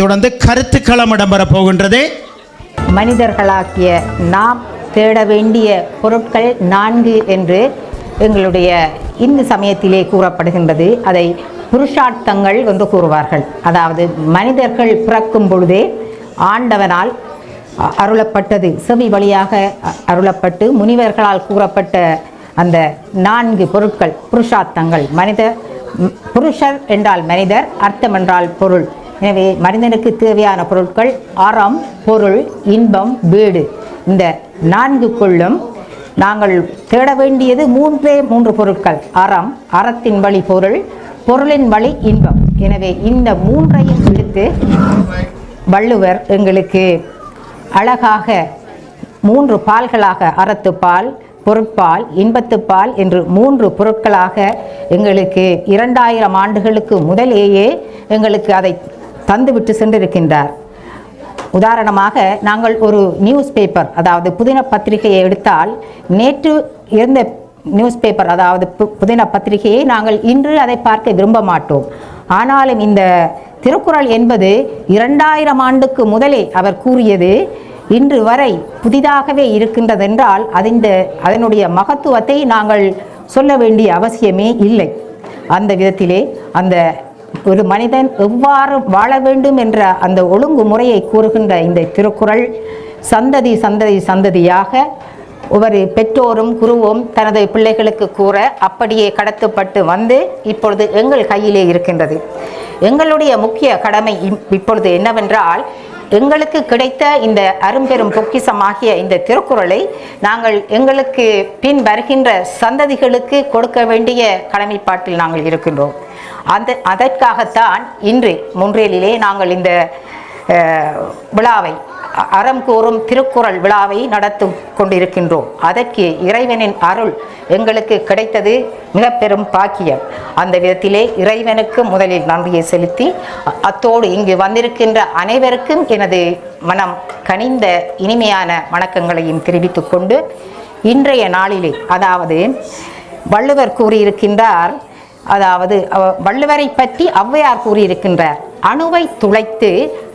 தொடர்ந்து கருத்துக்களம் இடம்பெறப் போகின்றது. மனிதர்களாகிய நாம் தேட வேண்டிய பொருட்கள் 4 என்று எங்களுடைய இந்து சமயத்திலே கூறப்படுகின்றது. அதை புருஷார்த்தங்கள் என்று கூறுவார்கள். அதாவது மனிதர்கள் பிறக்கும் பொழுதே ஆண்டவனால் அருளப்பட்டது, செவி வழியாக அருளப்பட்டு முனிவர்களால் கூறப்பட்ட அந்த 4 பொருட்கள் புருஷார்த்தங்கள். புருஷர் என்றால் மனிதர், அர்த்தம் என்றால் பொருள். எனவே மனிதனுக்கு தேவையான பொருட்கள் அறம், பொருள், இன்பம், வீடு. இந்த 4க்குள்ளும் நாங்கள் தேட வேண்டியது 3 பொருட்கள். அறம், அறத்தின் வழி பொருள், பொருளின் வழி இன்பம். எனவே இந்த 3ஐயும் எடுத்து வள்ளுவர் எங்களுக்கு அழகாக 3 பால்களாக, அறத்துப்பால், பொருட்பால், இன்பத்துப்பால் என்று 3 பொருட்களாக எங்களுக்கு 2000 ஆண்டுகளுக்கு முதலேயே எங்களுக்கு அதை தந்துவிட்டு சென்றிருக்கின்றார். உதாரணமாக நாங்கள் ஒரு நியூஸ் பேப்பர், அதாவது புதின பத்திரிகையை எடுத்தால், நேற்று இருந்த நியூஸ் பேப்பர் அதாவது புதின பத்திரிகையை நாங்கள் இன்று அதை பார்க்க விரும்ப மாட்டோம். ஆனாலும் இந்த திருக்குறள் என்பது 2000 ஆண்டுக்கு முதலே அவர் கூறியது இன்று வரை புதிதாகவே இருக்கின்றதென்றால் அதனுடைய மகத்துவத்தை நாங்கள் சொல்ல வேண்டிய அவசியமே இல்லை. அந்த விதத்திலே அந்த ஒரு மனிதன் எவ்வாறு வாழ வேண்டும் என்ற அந்த ஒழுங்குமுறையை கூறுகின்ற இந்த திருக்குறள் சந்ததியாக ஒவ்வொரு பெற்றோரும் குருவும் தனது பிள்ளைகளுக்கு கூற அப்படியே கடத்தப்பட்டு வந்து இப்பொழுது எங்கள் கையிலே இருக்கின்றது. எங்களுடைய முக்கிய கடமை இப்பொழுது என்னவென்றால், எங்களுக்கு கிடைத்த இந்த அரும்பெரும் பொக்கிஷமாகிய இந்த திருக்குறளை நாங்கள் எங்களுக்கு பின் வருகின்ற சந்ததிகளுக்கு கொடுக்க வேண்டிய கடமைப்பாட்டில் நாங்கள் இருக்கின்றோம். அதற்காகத்தான் இன்று மொன்றியலிலே நாங்கள் இந்த விழாவை, அறம் கூறும் திருக்குறள் விழாவை நடத்தி கொண்டிருக்கின்றோம். அதற்கு இறைவனின் அருள் எங்களுக்கு கிடைத்தது மிக பெரும் பாக்கியம். அந்த விதத்திலே இறைவனுக்கு முதலில் நன்றியை செலுத்தி, அத்தோடு இங்கு வந்திருக்கின்ற அனைவருக்கும் எனது மனம் கனிந்த இனிமையான வணக்கங்களையும் தெரிவித்து கொண்டு, இன்றைய நாளிலே அதாவது வள்ளுவர் கூறியிருக்கின்றார், அதாவது வள்ளுவரை பற்றி ஔவையார் கூறியிருக்கின்றார், அணுவை துளைத்து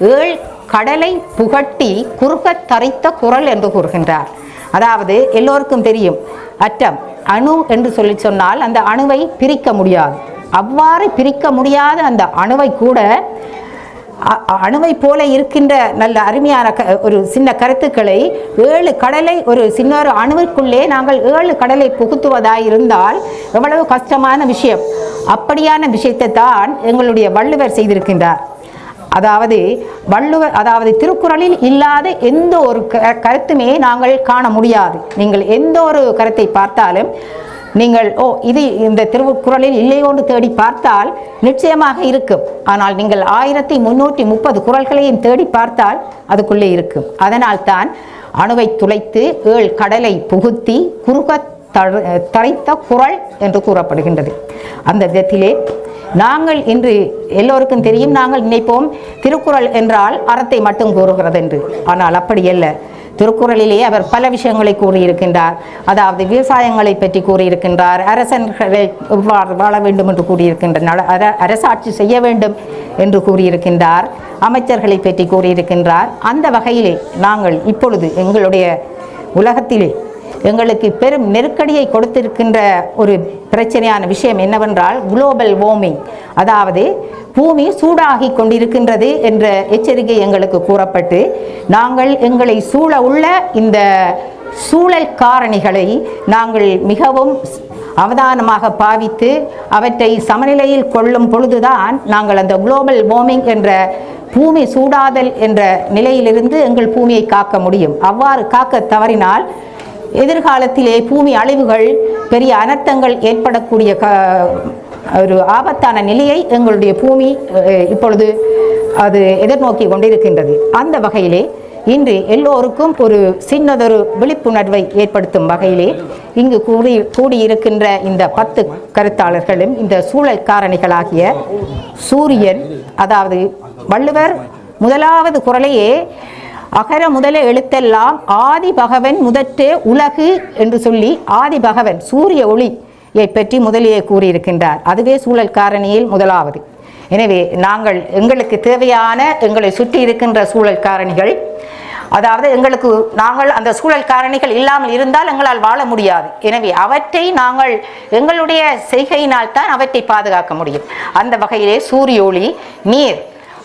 7 கடலை புகட்டி குறுகத் தரித்த குறள் என்று கூறுகின்றார். அதாவது எல்லோருக்கும் தெரியும், அற்றம் அணு என்று சொன்னால் அந்த அணுவை பிரிக்க முடியாது. அவ்வாறு பிரிக்க முடியாத அந்த அணுவை கூட அணுவை போல இருக்கின்ற நல்ல அருமையான ஒரு சின்ன கருத்துக்களை 7 கடலை ஒரு சின்ன அணுவிற்குள்ளே நாங்கள் 7 கடலை புகுத்துவதாயிருந்தால் எவ்வளவு கஷ்டமான விஷயம். அப்படியான விஷயத்தை தான் எங்களுடைய வள்ளுவர் செய்திருக்கின்றார். அதாவது திருக்குறளில் இல்லாத எந்த ஒரு கருத்துமே நாங்கள் காண முடியாது. நீங்கள் எந்த ஒரு கருத்தை பார்த்தாலும் நீங்கள் இது இந்த திருக்குறளில் இல்லையோன்று தேடி பார்த்தால் நிச்சயமாக இருக்கும். ஆனால் நீங்கள் 1330 குறள்களையும் தேடி பார்த்தால் அதுக்குள்ளே இருக்கும். அதனால் தான் அணுவை துளைத்து 7 கடலை புகுத்தி குறுக தரித்த குறள் என்று கூறப்படுகின்றது. அந்த விதத்திலே நாங்கள் இன்று எல்லோருக்கும் தெரியும், நாங்கள் நினைப்போம் திருக்குறள் என்றால் அறத்தை மட்டும் கூறுகிறது என்று. ஆனால் அப்படி அல்ல. திருக்குறளிலே அவர் பல விஷயங்களை கூறியிருக்கின்றார். அதாவது விவசாயங்களை பற்றி கூறியிருக்கின்றார், அரசன்களை எவ்வாறு வாழ வேண்டும் என்று கூறியிருக்கின்றார், அரசாட்சி செய்ய வேண்டும் என்று கூறியிருக்கின்றார், அமைச்சர்களை பற்றி கூறியிருக்கின்றார். அந்த வகையிலே நாங்கள் இப்பொழுது எங்களுடைய உலகத்திலே எங்களுக்கு பெரும் நெருக்கடியை கொடுத்திருக்கின்ற ஒரு பிரச்சனையான விஷயம் என்னவென்றால் குளோபல் வார்மிங், அதாவது பூமி சூடாகி கொண்டிருக்கின்றது என்ற எச்சரிக்கை எங்களுக்கு கூறப்பட்டு, நாங்கள் எங்களை சூழ உள்ள இந்த சூழல் காரணிகளை நாங்கள் மிகவும் அவதானமாக பாவித்து அவற்றை சமநிலையில் கொள்ளும் பொழுதுதான் நாங்கள் அந்த குளோபல் வார்மிங் என்ற பூமி சூடாதல் என்ற நிலையிலிருந்து எங்கள் பூமியை காக்க முடியும். அவ்வாறு காக்க தவறினால் எதிர்காலத்திலே பூமி அழிவுகள், பெரிய அனர்த்தங்கள் ஏற்படக்கூடிய ஒரு ஆபத்தான நிலையை எங்களுடைய பூமி இப்பொழுது அது எதிர்நோக்கி கொண்டிருக்கின்றது. அந்த வகையிலே இன்று எல்லோருக்கும் ஒரு சின்னதொரு விழிப்புணர்வை ஏற்படுத்தும் வகையிலே இங்கு கூடியிருக்கின்ற இந்த 10 கருத்தாளர்களும் இந்த சூழல் காரணிகளாகிய சூரியன், அதாவது வள்ளுவர் முதலாவது குறளையே அகர முதல எழுத்தெல்லாம் ஆதி பகவன் முதற்றே உலகு என்று சொல்லி ஆதி பகவன் சூரிய ஒளியை பற்றி முதலியே கூறியிருக்கின்றார். அதுவே சூழல் காரணியில் முதலாவது. எனவே நாங்கள் எங்களுக்கு தேவையான எங்களை சுற்றி இருக்கின்ற சூழல் காரணிகள், அதாவது நாங்கள் அந்த சூழல் காரணிகள் இல்லாமல் இருந்தால் எங்களால் வாழ முடியாது. எனவே அவற்றை நாங்கள் எங்களுடைய செய்கையினால் தான் அவற்றை பாதுகாக்க முடியும். அந்த வகையிலே சூரிய ஒளி, நீர்,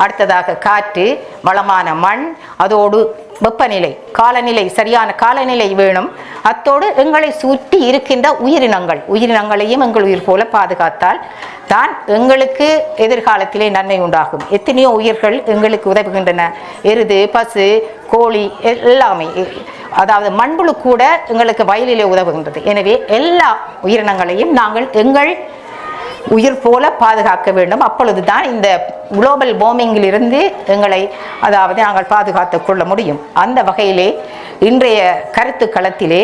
அடுத்ததாக காற்று, வளமான மண், அதோடு வெப்பநிலை, காலநிலை, சரியான காலநிலை வேணும். அத்தோடு எங்களை சுற்றி இருக்கின்ற உயிரினங்களையும் எங்கள் உயிர் போல பாதுகாத்தால் தான் எங்களுக்கு எதிர்காலத்திலே நன்மை உண்டாகும். எத்தனையோ உயிர்கள் எங்களுக்கு உதவுகின்றன. எருது, பசு, கோழி எல்லாமே, அதாவது மண்புழு கூட எங்களுக்கு வயலிலே உதவுகின்றது. எனவே எல்லா உயிரினங்களையும் நாங்கள் எங்கள் உயிர் போல பாதுகாக்க வேண்டும். அப்பொழுதுதான் இந்த குளோபல் வார்மிங்கிலிருந்து எங்களை நாங்கள் பாதுகாத்துக் கொள்ள முடியும். அந்த வகையிலே இன்றைய கருத்து களத்திலே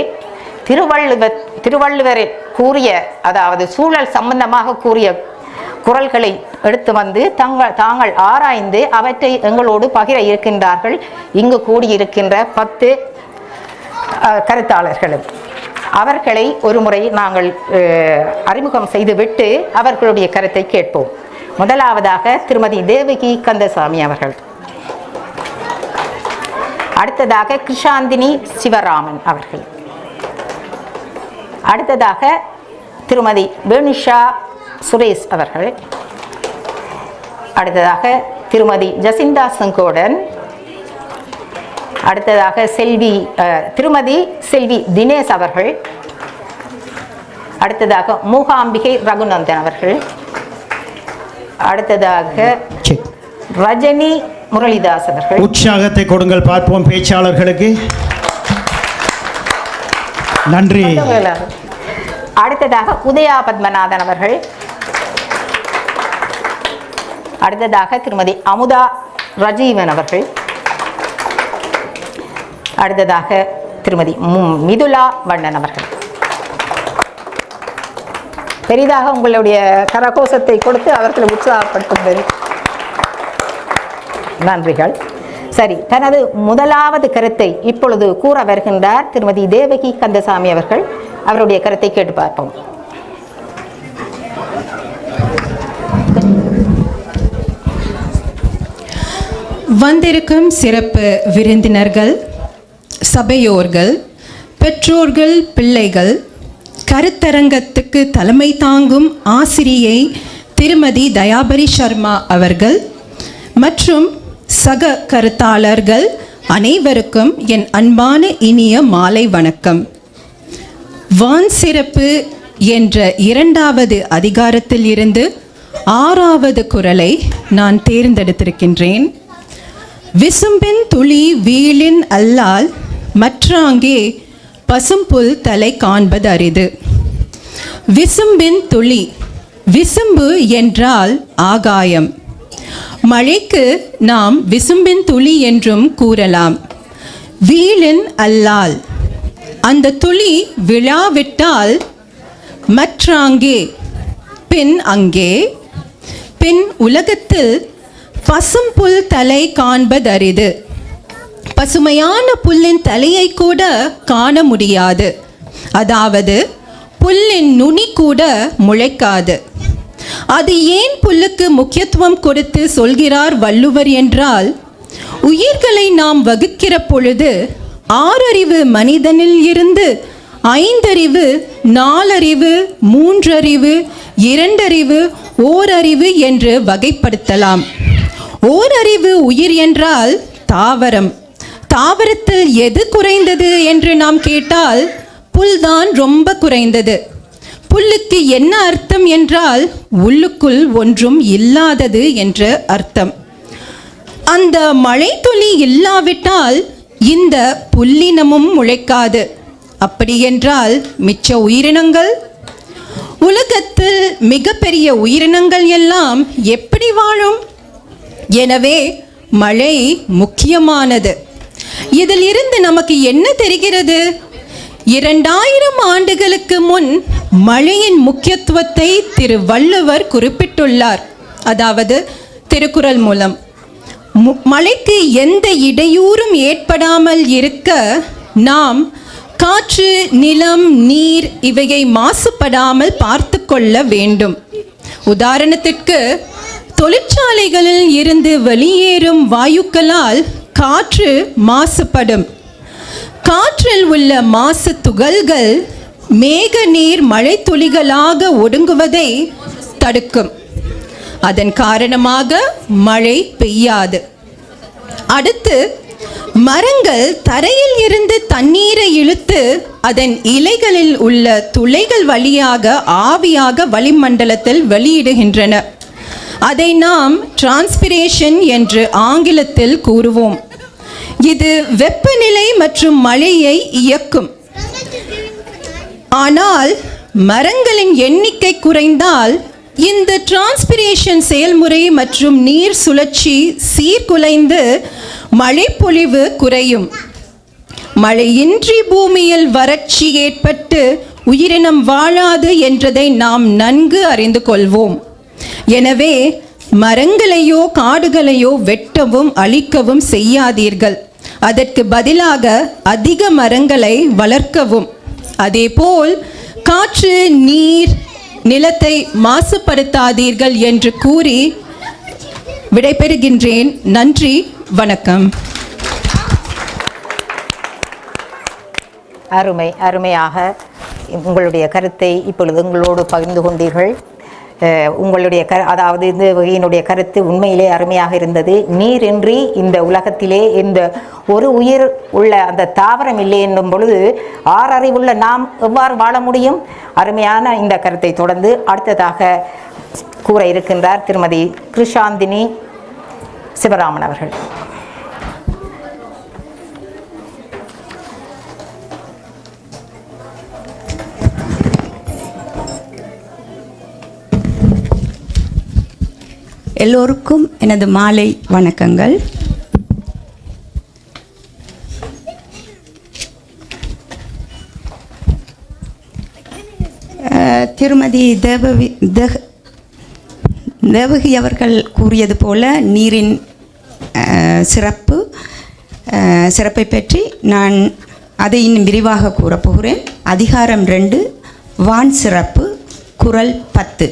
திருவள்ளுவர் கூறிய, அதாவது சூழல் சம்பந்தமாக கூறிய குறள்களை எடுத்து வந்து தாங்கள் ஆராய்ந்து அவற்றை எங்களோடு பகிர இருக்கின்றார்கள் இங்கு கூடியிருக்கின்ற 10 கருத்தாளர்களும். அவர்களை ஒரு முறை நாங்கள் அறிமுகம் செய்துவிட்டு அவர்களுடைய கருத்தை கேட்போம். முதலாவதாக திருமதி தேவகி கந்தசாமி அவர்கள், அடுத்ததாக கிருஷாந்தினி சிவராமன் அவர்கள், அடுத்ததாக திருமதி வேணுஷா சுரேஷ் அவர்கள், அடுத்ததாக திருமதி ஜசிந்தா செங்கோடன், அடுத்ததாக திருமதி செல்வி தினேஷ் அவர்கள், அடுத்ததாக மூகாம்பிகை ரகுநந்தன் அவர்கள், அடுத்ததாக ரஜினி முரளிதாஸ் அவர்கள். உற்சாகத்தை கொடுங்கள் பார்ப்போம் பேச்சாளர்களுக்கு. நன்றி. அடுத்ததாக உதயா பத்மநாதன் அவர்கள், அடுத்ததாக திருமதி அமுதா ரஜீவன் அவர்கள், அடுத்ததாக திருமதி மிதுலா வண்ணன் அவர்கள். பெரிதாக உங்களுடைய கரகோஷத்தை கொடுத்து அவர்களை உற்சாகப்படுத்துங்கள். நன்றிகள். சரி, தனது முதலாவது கருத்தை இப்பொழுது கூற வருகின்றார் திருமதி தேவகி கந்தசாமி அவர்கள். அவருடைய கருத்தை கேட்டு பார்ப்போம். வந்திருக்கும் சிறப்பு விருந்தினர்கள், சபையோர்கள், பெற்றோர்கள், பிள்ளைகள், கருத்தரங்கத்துக்கு தலைமை தாங்கும் ஆசிரியை திருமதி தயாபரி சர்மா அவர்கள் மற்றும் சக கருத்தாளர்கள் அனைவருக்கும் என் அன்பான இனிய மாலை வணக்கம். வான் சிறப்பு என்ற 2வது அதிகாரத்தில் இருந்து 6வது குறளை நான் தேர்ந்தெடுத்திருக்கின்றேன். விசும்பின் துளி வீழின் அல்லால் மற்றாங்கே பசும்புல் தலை காண்பது அரிது. விசும்பின் துளி, விசும்பு என்றால் ஆகாயம். மழைக்கு நாம் விசும்பின் துளி என்றும் கூறலாம். வீழின் அல்லால், அந்த துளி விழாவிட்டால் மற்றாங்கே, பின் அங்கே, பின் உலகத்தில் பசும்புல் தலை காண்பதரிது. பசுமையான புல்லின் தலையை கூட காண முடியாது. அதாவது புல்லின் நுனி கூட முளைக்காது. அது ஏன் புல்லுக்கு முக்கியத்துவம் கொடுத்து சொல்கிறார் வள்ளுவர் என்றால், உயிர்களை நாம் வகுக்கிற பொழுது 6 அறிவு மனிதனில் இருந்து 5 அறிவு, 4 அறிவு, 3 அறிவு, 2 அறிவு, 1 அறிவு என்று வகைப்படுத்தலாம். ஓரறிவு உயிர் என்றால் தாவரம். தாவரத்தில் எது குறைந்தது என்று நாம் கேட்டால் புல்தான் ரொம்ப குறைந்தது. புல்லுக்கு என்ன அர்த்தம் என்றால் உள்ளுக்குள் ஒன்றும் இல்லாதது என்ற அர்த்தம். அந்த மழை துளி இல்லாவிட்டால் இந்த புல்லினமும் முளைக்காது. அப்படி என்றால் மிச்ச உயிரினங்கள், உலகத்தில் மிகப்பெரிய உயிரினங்கள் எல்லாம் எப்படி வாழும்? எனவே மழை முக்கியமானது. இதில் இருந்து நமக்கு என்ன தெரிகிறது? 2000 ஆண்டுகளுக்கு முன் மழையின் முக்கியத்துவத்தை திரு வள்ளுவர் குறிப்பிட்டுள்ளார். அதாவது திருக்குறள் மூலம் மழைக்கு எந்த இடையூறும் ஏற்படாமல் இருக்க நாம் காற்று, நிலம், நீர் இவையை மாசுபடாமல் பார்த்து கொள்ள வேண்டும். உதாரணத்திற்கு தொழிற்சாலைகளில் இருந்து வெளியேறும் வாயுக்களால் காற்று மாசுபடும். காற்றில் உள்ள மாசு துகள்கள் மேக நீர் மழை துளிகளாக ஒடுங்குவதை தடுக்கும். அதன் காரணமாக மழை பெய்யாது. அடுத்து, மரங்கள் தரையில் இருந்து தண்ணீரை இழுத்து அதன் இலைகளில் உள்ள துளைகள் வழியாக ஆவியாக வளிமண்டலத்தில் வெளியிடுகின்றன. அதை நாம் டிரான்ஸ்பிரேஷன் என்று ஆங்கிலத்தில் கூறுவோம். இது வெப்பநிலை மற்றும் மழையை இயக்கும். ஆனால் மரங்களின் எண்ணிக்கை குறைந்தால் இந்த டிரான்ஸ்பிரேஷன் செயல்முறை மற்றும் நீர் சுழற்சி சீர்குலைந்து மழைப்பொழிவு குறையும். மழையின்றி பூமியில் வறட்சி ஏற்பட்டு உயிரினம் வாழாது என்றதை நாம் நன்கு அறிந்து கொள்வோம். எனவே மரங்களையோ காடுகளையோ வெட்டவும் அழிக்கவும் செய்யாதீர்கள். அதற்கு பதிலாக அதிக மரங்களை வளர்க்கவும். அதேபோல் காற்று, நீர், நிலத்தை மாசுபடுத்தாதீர்கள் என்று கூறி விடைபெறுகின்றேன். நன்றி, வணக்கம். அருமையாக உங்களுடைய கருத்தை இப்பொழுது உங்களோடு பகிர்ந்து கொண்டீர்கள். உங்களுடைய அதாவது இந்த வகையினுடைய கருத்து உண்மையிலே அருமையாக இருந்தது. நீரின்றி இந்த உலகத்திலே இந்த ஒரு உயிர் உள்ள அந்த தாவரம் இல்லை என்னும் பொழுது ஆறறிவுள்ள நாம் எவ்வாறு வாழ முடியும்? அருமையான இந்த கருத்தை தொடர்ந்து அடுத்ததாக கூற இருக்கின்றார் திருமதி கிருஷாந்தினி சிவராமன் அவர்கள். எல்லோருக்கும் எனது மாலை வணக்கங்கள். திருமதி தேவகி அவர்கள் கூறியது போல நீரின் சிறப்பை பற்றி நான் அதை இன்னும் விரிவாக கூறப்போகிறேன். அதிகாரம் 2, வான் சிறப்பு, குறள் 10.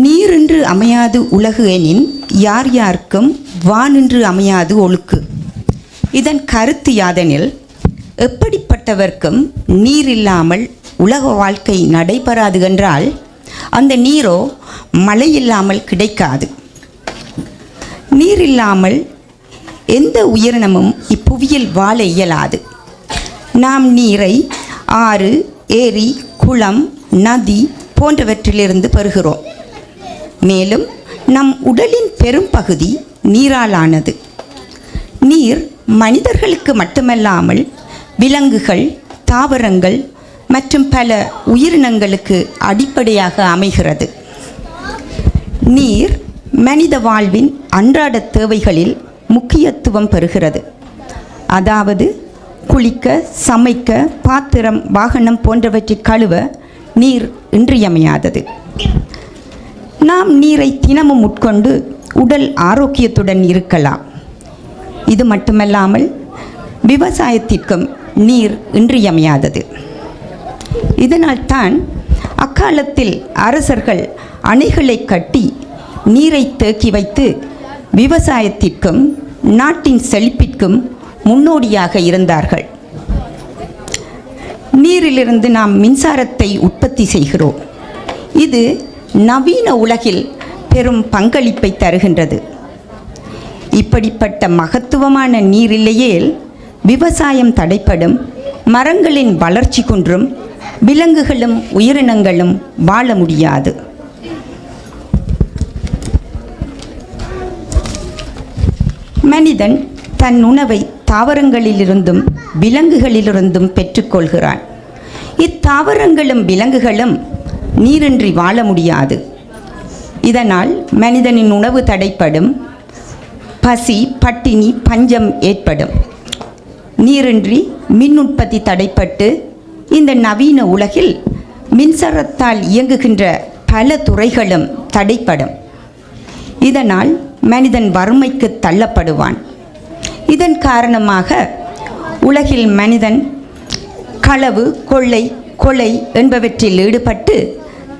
நீரின்று அமையாது உலகு எனின் யார் யார்க்கும் வானின்று அமையாது ஒழுக்கு. இதன் கருத்து யாதெனில், எப்படிப்பட்டவர்க்கும் நீர் இல்லாமல் உலக வாழ்க்கை நடைபெறாது என்றால் அந்த நீரோ மழை இல்லாமல் கிடைக்காது. நீர் இல்லாமல் எந்த உயிரினமும் இப்புவியில் வாழ இயலாது. நாம் நீரை ஆறு, ஏரி, குளம், நதி போன்றவற்றிலிருந்து பெறுகிறோம். மேலும் நம் உடலின் பெரும் பகுதி நீராலானது. நீர் மனிதர்களுக்கு மட்டுமல்லாமல் விலங்குகள், தாவரங்கள் மற்றும் பல உயிரினங்களுக்கு அடிப்படையாக அமைகிறது. நீர் மனித வாழ்வின் அன்றாட தேவைகளில் முக்கியத்துவம் பெறுகிறது. அதாவது குளிக்க, சமைக்க, பாத்திரம், வாகனம் போன்றவற்றை கழுவ நீர் இன்றியமையாதது. நாம் நீரை தினமும் உட்கொண்டு உடல் ஆரோக்கியத்துடன் இருக்கலாம். இது மட்டுமல்லாமல் விவசாயத்திற்கும் நீர் இன்றியமையாதது. இதனால்தான் அக்காலத்தில் அரசர்கள் அணைகளை கட்டி நீரை தேக்கி வைத்து விவசாயத்திற்கும் நாட்டின் செழிப்பிற்கும் முன்னோடியாக இருந்தார்கள். நீரிலிருந்து நாம் மின்சாரத்தை உற்பத்தி செய்கிறோம். இது நவீன உலகில் பெரும் பங்களிப்பை தருகின்றது. இப்படிப்பட்ட மகத்துவமான நீர் இல்லையேல் விவசாயம் தடைப்படும், மரங்களின் வளர்ச்சி குன்றும், விலங்குகளும் உயிரினங்களும் வாழ முடியாது. மனிதன் தன் உணவை தாவரங்களிலிருந்தும் விலங்குகளிலிருந்தும் பெற்றுக்கொள்கிறான். இத்தாவரங்களும் விலங்குகளும் நீரின்றி வாழ முடியாது. இதனால் மனிதனின் உணவு தடைப்படும், பசி, பட்டினி, பஞ்சம் ஏற்படும். நீரின்றி மின் உற்பத்தி தடைப்பட்டு இந்த நவீன உலகில் மின்சாரத்தால் இயங்குகின்ற பல துறைகளும் தடைப்படும். இதனால் மனிதன் வறுமைக்கு தள்ளப்படுவான். இதன் காரணமாக உலகில் மனிதன் களவு, கொள்ளை, கொலை என்பவற்றில் ஈடுபட்டு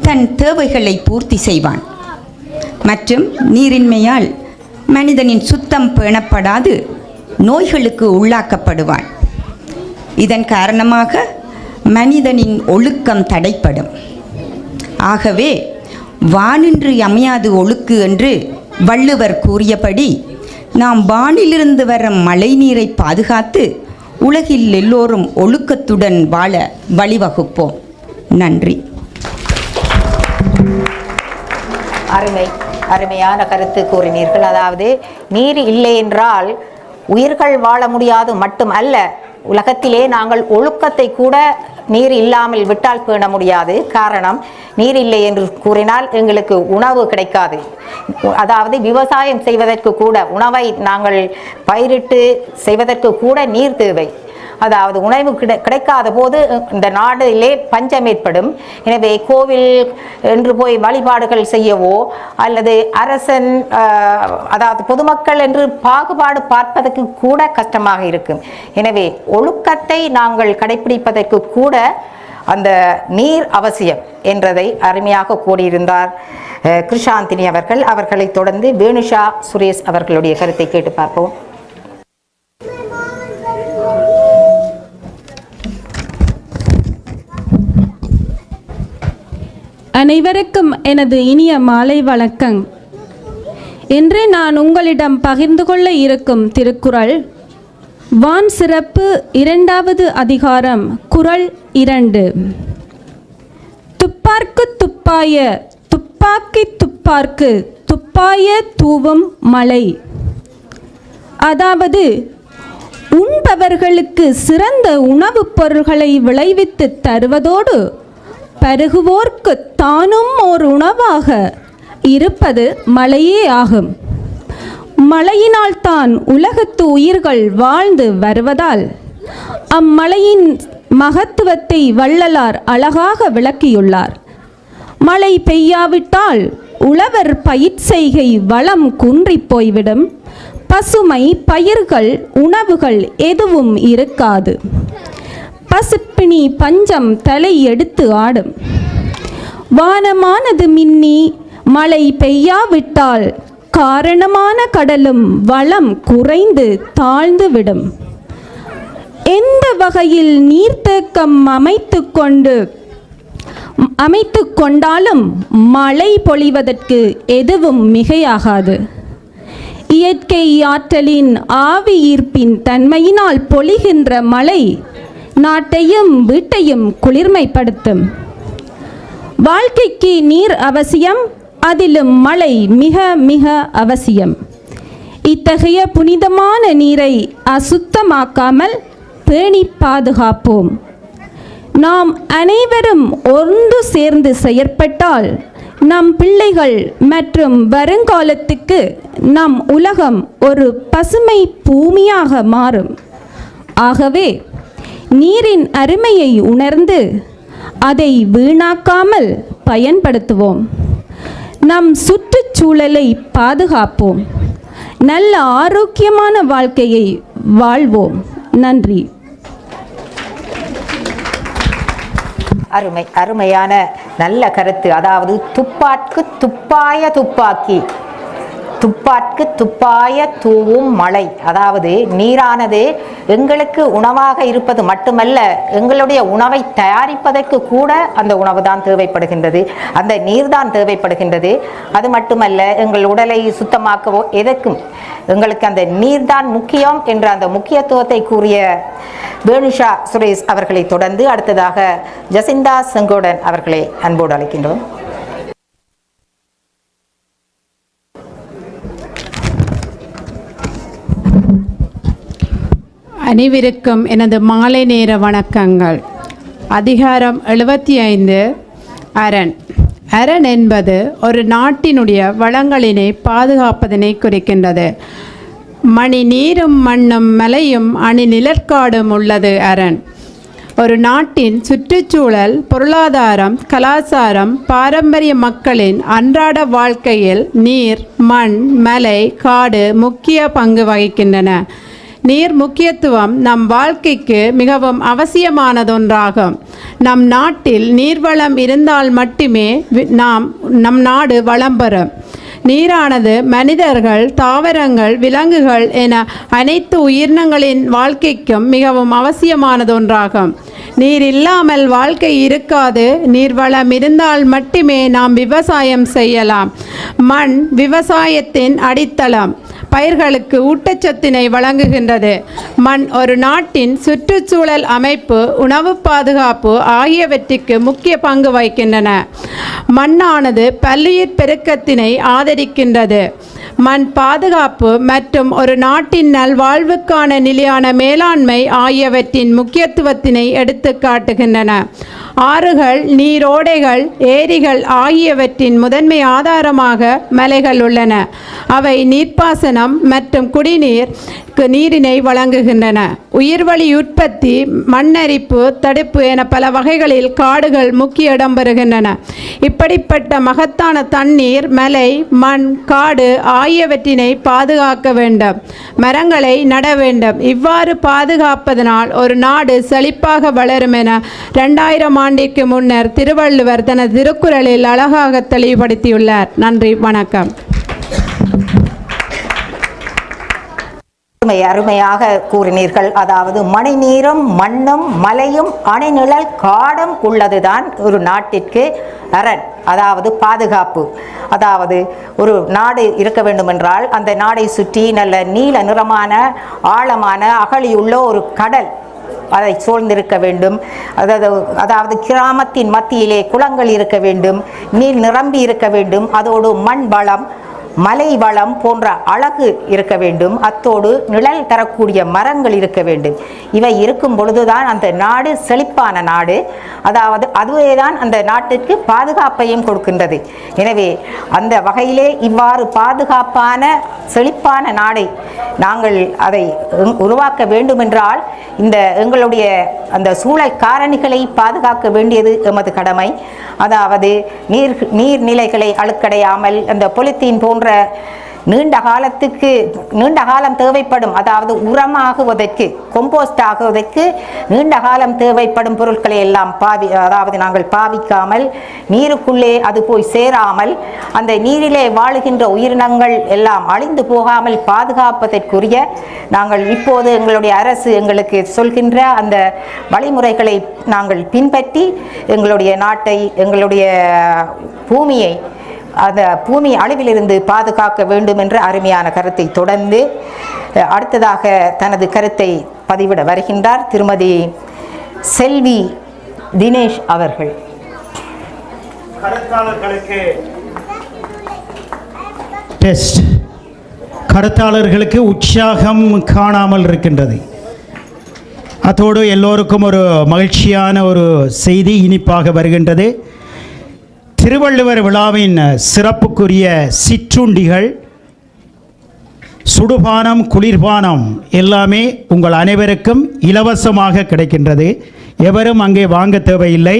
தன் தேவைகளை பூர்த்தி செய்வான். மற்றும் நீரின்மையால் மனிதனின் சுத்தம் பேணப்படாது நோய்களுக்கு உள்ளாக்கப்படுவான். இதன் காரணமாக மனிதனின் ஒழுக்கம் தடைப்படும். ஆகவே வானின்று அமையாது ஒழுக்கு என்று வள்ளுவர் கூறியபடி நாம் வானிலிருந்து வரும் மழை நீரை பாதுகாத்து உலகில் எல்லோரும் ஒழுக்கத்துடன் வாழ வழிவகுப்போம். நன்றி. அருமையான கருத்து கூறினீர்கள். அதாவது நீர் இல்லை என்றால் உயிர்கள் வாழ முடியாது மட்டுமல்ல, உலகத்திலே நாங்கள் ஒழுக்கத்தை கூட நீர் இல்லாமல் விட்டால் பேண முடியாது. காரணம், நீர் இல்லை என்று கூறினால் எங்களுக்கு உணவு கிடைக்காது. அதாவது விவசாயம் செய்வதற்கு கூட, உணவை நாங்கள் பயிரிட்டு செய்வதற்கு கூட நீர் தேவை. அதாவது உணவு கிடைக்காத போது இந்த நாட்டிலே பஞ்சம் ஏற்படும். எனவே கோவில் என்று போய் வழிபாடுகள் செய்யவோ அல்லது அரசன் அதாவது பொதுமக்கள் என்று பாகுபாடு பார்ப்பதற்கு கூட கஷ்டமாக இருக்கும். எனவே ஒழுக்கத்தை நாங்கள் கடைபிடிப்பதற்கு கூட அந்த நீர் அவசியம் என்றதை அருமையாக கூறியிருந்தார் கிருஷாந்தினி அவர்கள். அவர்களை தொடர்ந்து வேணுஷா சுரேஷ் அவர்களுடைய கருத்தை கேட்டு பார்ப்போம். அனைவருக்கும் எனது இனிய மாலை வணக்கம். இன்று நான் உங்களிடம் பகிர்ந்து கொள்ள இருக்கும் திருக்குறள் வான் சிறப்பு 2வது அதிகாரம் குறள் 2. துப்பார்க்கு துப்பாய துப்பாக்கி துப்பார்க்கு துப்பாய தூவும் மழை. அதாவது உண்பவர்களுக்கு சிறந்த உணவுப் பொருள்களை விளைவித்து தருவதோடு பருகுவோர்க்கு தானும் ஓர் உணவாக இருப்பது மழையே ஆகும். மழையினால் தான் உலகத்து உயிர்கள் வாழ்ந்து வருவதால் அம்மழையின் மகத்துவத்தை வள்ளலார் அழகாக விளக்கியுள்ளார். மழை பெய்யாவிட்டால் உழவர் பயிர் செய்கை வளம் குன்றி போய்விடும். பசுமை பயிர்கள் உணவுகள் எதுவும் இருக்காது. பசுப்பிணி பஞ்சம் தலை எடுத்து ஆடும். வானமானது மின்னி மழை பெய்யாவிட்டால் காரணமான கடலும் வளம் குறைந்து தாழ்ந்து விடும். எந்த வகையில் நீர்த்தேக்கம் அமைத்து கொண்டாலும் மழை பொழிவதற்கு எதுவும் மிகையாகாது. இயற்கை ஆற்றலின் ஆவி ஈர்ப்பின் தன்மையினால் பொழிகின்ற மழை நாட்டையும் வீட்டையும் குளிர்மைப்படுத்தும். வாழ்க்கைக்கு நீர் அவசியம், அதிலும் மழை மிக மிக அவசியம். இத்தகைய புனிதமான நீரை அசுத்தமாக்காமல் பேணி பாதுகாப்போம். நாம் அனைவரும் ஒன்று சேர்ந்து செயற்பட்டால் நம் பிள்ளைகள் மற்றும் வருங்காலத்துக்கு நம் உலகம் ஒரு பசுமை பூமியாக மாறும். ஆகவே நீரின் அருமையை உணர்ந்து அதை வீணாக்காமல் பயன்படுத்துவோம். நம் சுற்றுச்சூழலை பாதுகாப்போம். நல்ல ஆரோக்கியமான வாழ்க்கையை வாழ்வோம். நன்றி. அருமையான நல்ல கருத்து. அதாவது துப்பாட்கு துப்பாய துப்பாக்கி துப்பாட்கு துப்பாய தூவும் மழை. அதாவது நீரானது எங்களுக்கு உணவாக இருப்பது மட்டுமல்ல, எங்களுடைய உணவை தயாரிப்பதற்கு கூட அந்த உணவு தான் தேவைப்படுகின்றது, அந்த நீர் தான் தேவைப்படுகின்றது. அது மட்டுமல்ல, எங்கள் உடலை சுத்தமாக்கவோ எதற்கும் எங்களுக்கு அந்த நீர் தான் முக்கியம் என்ற அந்த முக்கியத்துவத்தை கூறிய வேணுஷா சுரேஷ் அவர்களை தொடர்ந்து அடுத்ததாக ஜசிந்தா செங்கோடன் அவர்களை அன்போடு அழைக்கின்றோம். அனைவருக்கும் எனது மாலை நேர வணக்கங்கள். அதிகாரம் 75 அரண். அரண் என்பது ஒரு நாட்டினுடைய வளங்களினை பாதுகாப்பதனை குறிக்கின்றது. மணி நீரும் மண்ணும் மலையும் அணி நிழற்காடும் உள்ளது அரண். ஒரு நாட்டின் சுற்றுச்சூழல், பொருளாதாரம், கலாச்சாரம், பாரம்பரிய மக்களின் அன்றாட வாழ்க்கையில் நீர், மண், மலை, காடு முக்கிய பங்கு வகிக்கின்றன. நீர் முக்கியத்துவம் நம் வாழ்க்கைக்கு மிகவும் அவசியமானதொன்றாகும். நம் நாட்டில் நீர்வளம் இருந்தால் மட்டுமே நம் நாடு வளம் பெறும். நீரானது மனிதர்கள், தாவரங்கள், விலங்குகள் என அனைத்து உயிரினங்களின் வாழ்க்கைக்கும் மிகவும் அவசியமானது ஒன்றாகும். நீர் இல்லாமல் வாழ்க்கை இருக்காது. நீர்வளம் இருந்தால் மட்டுமே நாம் விவசாயம் செய்யலாம். மண் விவசாயத்தின் அடித்தளம். பயிர்களுக்கு ஊட்டச்சத்தினை வழங்குகின்றது. மண் ஒரு நாட்டின் சுற்றுச்சூழல் அமைப்பு, உணவு பாதுகாப்பு ஆகியவற்றுக்கு முக்கிய பங்கு வகிக்கின்றன. மண்ணானது பல்லுயிர் பெருக்கத்தினை ஆதரிக்கின்றது. மண் பாதுகாப்பு மற்றும் ஒரு நாட்டின் நல்வாழ்வுக்கான நிலையான மேலாண்மை ஆகியவற்றின் முக்கியத்துவத்தினை எடுத்து காட்டுகின்றன. ஆறுகள், நீரோடைகள், ஏரிகள் ஆகியவற்றின் முதன்மை ஆதாரமாக மலைகள் உள்ளன. அவை நீர்ப்பாசனம் மற்றும் குடிநீர் நீரினை வழங்குகின்றன. உயிர்வளி உற்பத்தி, மண்ணரிப்பு தடுப்பு என பல வகைகளில் காடுகள் முக்கிய இடம் பெறுகின்றன. இப்படிப்பட்ட மகத்தான தண்ணீர், மலை, மண், காடு ஆகியவற்றினை பாதுகாக்க வேண்டும். மரங்களை நட வேண்டும். இவ்வாறு பாதுகாப்பதனால் ஒரு நாடு செழிப்பாக வளரும் என 2000 ஆண்டிற்கு முன்னர் திருவள்ளுவர் தனது திருக்குறளில் அழகாக தெளிவுபடுத்தியுள்ளார். நன்றி, வணக்கம். அருமையாக கூறினீர்கள். அதாவது மணிநீரும் மண்ணும் மலையும் அணைநிழல் காடும் உள்ளதுதான் ஒரு நாட்டிற்கு அரண், அதாவது பாதுகாப்பு. அதாவது ஒரு நாடு இருக்க வேண்டும் என்றால் அந்த நாடை சுற்றி நல்ல நீல நிறமான ஆழமான அகழியுள்ள ஒரு கடல் அதை சூழ்ந்திருக்க வேண்டும். அதாவது கிராமத்தின் மத்தியிலே குளங்கள் இருக்க வேண்டும், நீர் நிரம்பி இருக்க வேண்டும். அதோடு மண் வளம், மலை வளம் போன்ற அழகு இருக்க வேண்டும். அத்தோடு நிழல் தரக்கூடிய மரங்கள் இருக்க வேண்டும். இவை இருக்கும் பொழுதுதான் அந்த நாடு செழிப்பான நாடு. அதாவது அதுவே தான் அந்த நாட்டிற்கு பாதுகாப்பையும் கொடுக்கின்றது. எனவே அந்த வகையிலே இவ்வாறு பாதுகாப்பான செழிப்பான நாடை நாங்கள் அதை உருவாக்க வேண்டுமென்றால் இந்த எங்களுடைய அந்த சூழல் காரணிகளை பாதுகாக்க வேண்டியது எமது கடமை. அதாவது நீர்நிலைகளை அழுக்கடையாமல் அந்த பொலித்தீன் போன்ற நீண்ட காலம் தேவைப்படும், அதாவது உரமாகுவதற்கு, கொம்போஸ்ட் ஆகுவதற்கு நீண்ட காலம் தேவைப்படும் பொருட்களை எல்லாம் நாங்கள் பாவிக்காமல், நீருக்குள்ளே அது போய் சேராமல், அந்த நீரிலே வாழுகின்ற உயிரினங்கள் எல்லாம் அழிந்து போகாமல் பாதுகாப்பதற்குரிய நாங்கள் இப்போது எங்களுடைய அரசு எங்களுக்கு சொல்கின்ற அந்த வழிமுறைகளை நாங்கள் பின்பற்றி எங்களுடைய நாட்டை, எங்களுடைய பூமியை, அந்த பூமி அழிவிலிருந்து பாதுகாக்க வேண்டும் என்ற அருமையான கருத்தை தொடர்ந்து அடுத்ததாக தனது கருத்தை பதிவிட வருகின்றார் திருமதி செல்வி தினேஷ் அவர்கள். கருத்தாளர்களுக்கு உற்சாகம் காணாமல் இருக்கின்றது. அதோடு எல்லோருக்கும் ஒரு மகிழ்ச்சியான ஒரு செய்தி இனிப்பாக வருகின்றது. திருவள்ளுவர் விழாவின் சிறப்புக்குரிய சிற்றுண்டிகள், சுடுபானம், குளிர்பானம் எல்லாமே உங்கள் அனைவருக்கும் இலவசமாக கிடைக்கின்றது. எவரும் அங்கே வாங்க தேவையில்லை.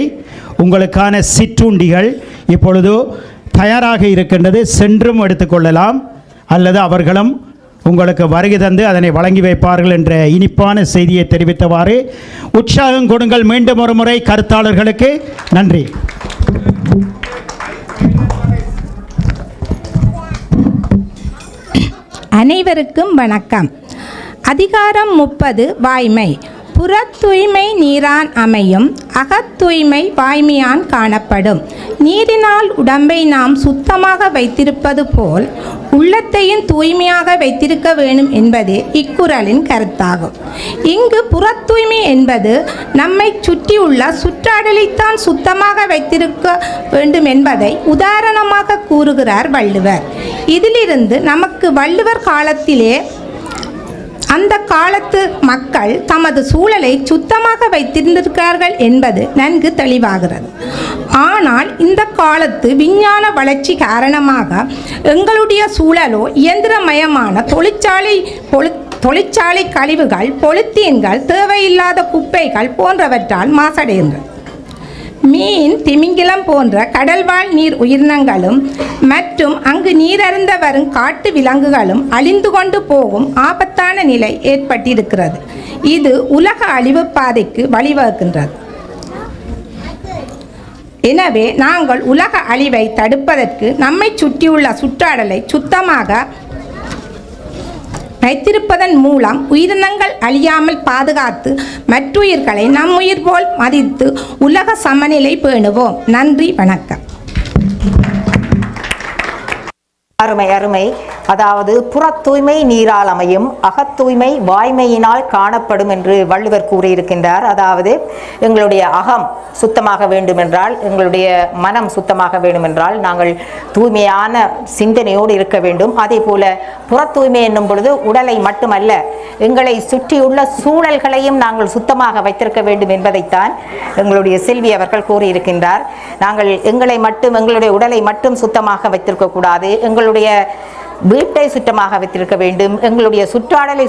உங்களுக்கான சிற்றுண்டிகள் இப்பொழுது தயாராக இருக்கின்றது. சென்றும் எடுத்துக்கொள்ளலாம், அல்லது அவர்களும் உங்களுக்கு வருகை தந்து அதனை வழங்கி வைப்பார்கள் என்ற இனிப்பான செய்தியை தெரிவித்தவாறு உற்சாகம் கொடுங்கள். மீண்டும் ஒரு முறை கருத்தாளர்களுக்கு நன்றி. அனைவருக்கும் வணக்கம். அதிகாரம் 30 வாய்மை. புறத் தூய்மை நீரான் அமையும், அகத்தூய்மை வாய்மையான் காணப்படும். நீரினால் உடம்பை நாம் சுத்தமாக வைத்திருப்பது போல் உள்ளத்தையும் தூய்மையாக வைத்திருக்க வேண்டும் என்பதே இக்குறளின் கருத்தாகும். இங்கு புறத் தூய்மை என்பது நம்மை சுற்றியுள்ள சுற்றாடலைத்தான் சுத்தமாக வைத்திருக்க வேண்டும் என்பதை உதாரணமாக கூறுகிறார் வள்ளுவர். இதிலிருந்து நமக்கு வள்ளுவர் காலத்திலே அந்த காலத்து மக்கள் தமது சூழலை சுத்தமாக வைத்திருந்திருக்கிறார்கள் என்பது நன்கு தெளிவாகிறது. ஆனால் இந்த காலத்து விஞ்ஞான வளர்ச்சி காரணமாக எங்களுடைய சூழலோ இயந்திரமயமான தொழிற்சாலை கழிவுகள், பொலித்தீன்கள், தேவையில்லாத குப்பைகள் போன்றவற்றால் மாசடைகின்றது. மீன், திமிங்கிலம் போன்ற கடல்வாழ் நீர் உயிரினங்களும் மற்றும் அங்கு நீரருந்த வரும் காட்டு விலங்குகளும் அழிந்து கொண்டு போகும் ஆபத்தான நிலை ஏற்பட்டிருக்கிறது. இது உலக அழிவு பாதைக்கு வழிவகுக்கின்றது. எனவே நாங்கள் உலக அழிவை தடுப்பதற்கு நம்மை சுற்றியுள்ள சுற்றாடலை சுத்தமாக வைத்திருப்பதன் மூலம் உயிரினங்கள் அழியாமல் பாதுகாத்து மற்றுயிர்களை நம் உயிர் போல் மதித்து உலக சமநிலை பேணுவோம். நன்றி, வணக்கம். அருமை அருமை. அதாவது புறத் தூய்மை நீரால் அமையும், அகத்தூய்மை வாய்மையினால் காணப்படும் என்று வள்ளுவர் கூறியிருக்கின்றார். அதாவது எங்களுடைய அகம் சுத்தமாக வேண்டுமென்றால், எங்களுடைய மனம் சுத்தமாக வேண்டுமென்றால் நாங்கள் தூய்மையான சிந்தனையோடு இருக்க வேண்டும். அதே போல புறத் தூய்மை என்னும் பொழுது உடலை மட்டுமல்ல, எங்களை சுற்றியுள்ள சூழல்களையும் நாங்கள் சுத்தமாக வைத்திருக்க வேண்டும் என்பதைத்தான் எங்களுடைய செல்வி அவர்கள் கூறியிருக்கின்றார். நாங்கள் எங்களை மட்டும், எங்களுடைய உடலை மட்டும் சுத்தமாக வைத்திருக்க கூடாது, எங்களுடைய வீட்டை சுத்தமாக வைத்திருக்க வேண்டும், எங்களுடைய சுற்றாடலை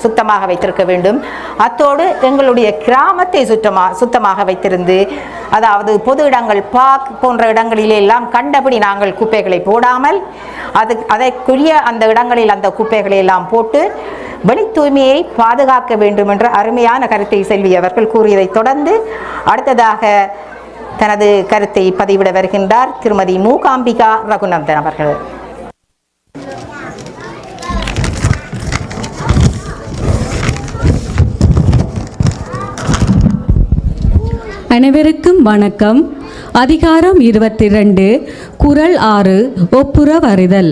சுத்தமாக வைத்திருக்க வேண்டும். அத்தோடு எங்களுடைய கிராமத்தை சுத்தமாக வைத்திருந்து, அதாவது பொது இடங்கள், பார்க் போன்ற இடங்களிலெல்லாம் கண்டபடி நாங்கள் குப்பைகளை போடாமல் அதற்குரிய அந்த இடங்களில் அந்த குப்பைகளை எல்லாம் போட்டு வெளி தூய்மையை பாதுகாக்க வேண்டும் என்ற அருமையான கருத்தை செல்வி அவர்கள் கூறியதை தொடர்ந்து அடுத்ததாக தனது கருத்தை பதிவிட வருகின்றார் திருமதி மூகாம்பிகா ரகுநந்தன் அவர்கள். அனைவருக்கும் வணக்கம். அதிகாரம் 22, குறள் 6, ஒப்புரவறிதல்.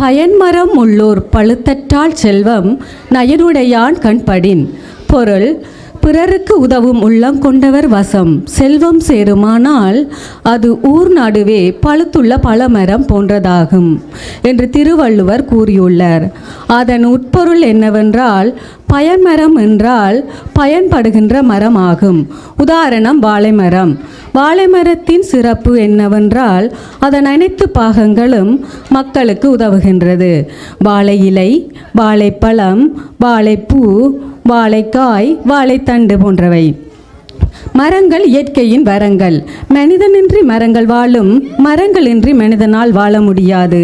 பயன்மரம் உள்ளோர் பழுத்தற்றால் செல்வம் நயனுடையான் கண்படின். பொருள்: பிறருக்கு உதவும் உள்ளம் கொண்டவர் வசம் செல்வம் சேருமானால் அது ஊர் நடுவே பழுத்துள்ள பழமரம் போன்றதாகும் என்று திருவள்ளுவர் கூறியுள்ளார். அதன் உட்பொருள் என்னவென்றால், பயன்மரம் என்றால் பயன்படுகின்ற மரம் ஆகும். உதாரணம் வாழைமரம். வாழைமரத்தின் சிறப்பு என்னவென்றால், அதன் அனைத்து பாகங்களும் மக்களுக்கு உதவுகின்றது. வாழை இலை, வாழைப்பழம், வாழைப்பூ, வாழைக்காய், வாழைத்தண்டு போன்றவை. மரங்கள் இயற்கையின் வரங்கள். மனிதனின்றி மரங்கள் வாழும், மரங்களின்றி மனிதனால் வாழ முடியாது.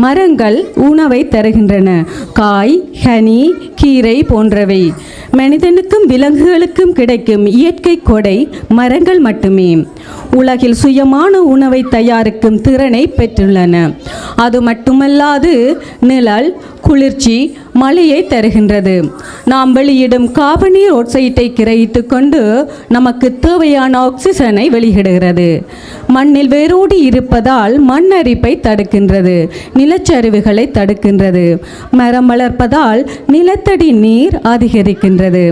மரங்கள் உணவை தருகின்றன. காய், கனி, கீரை போன்றவை. மனிதனுக்கும் விலங்குகளுக்கும் கிடைக்கும் இயற்கை கொடை மரங்கள் மட்டுமே. உலகில் சுயமான உணவை தயாரிக்கும் திறனை பெற்றுள்ளன. அது மட்டுமல்லாது நிழல், குளிர்ச்சி, மழையை தருகின்றது. நாம் வெளியிடும் கார்பனீர் ஆக்சைட்டை கிரகித்து கொண்டு நமக்கு தேவையான ஆக்சிஜனை வெளியிடுகிறது. மண்ணில் வேரோடி இருப்பதால் மண் அரிப்பை தடுக்கின்றது, நிலச்சரிவுகளை தடுக்கின்றது. மரம் வளர்ப்பதால் நிலத்தடி நீர் அதிகரிக்கின்றது.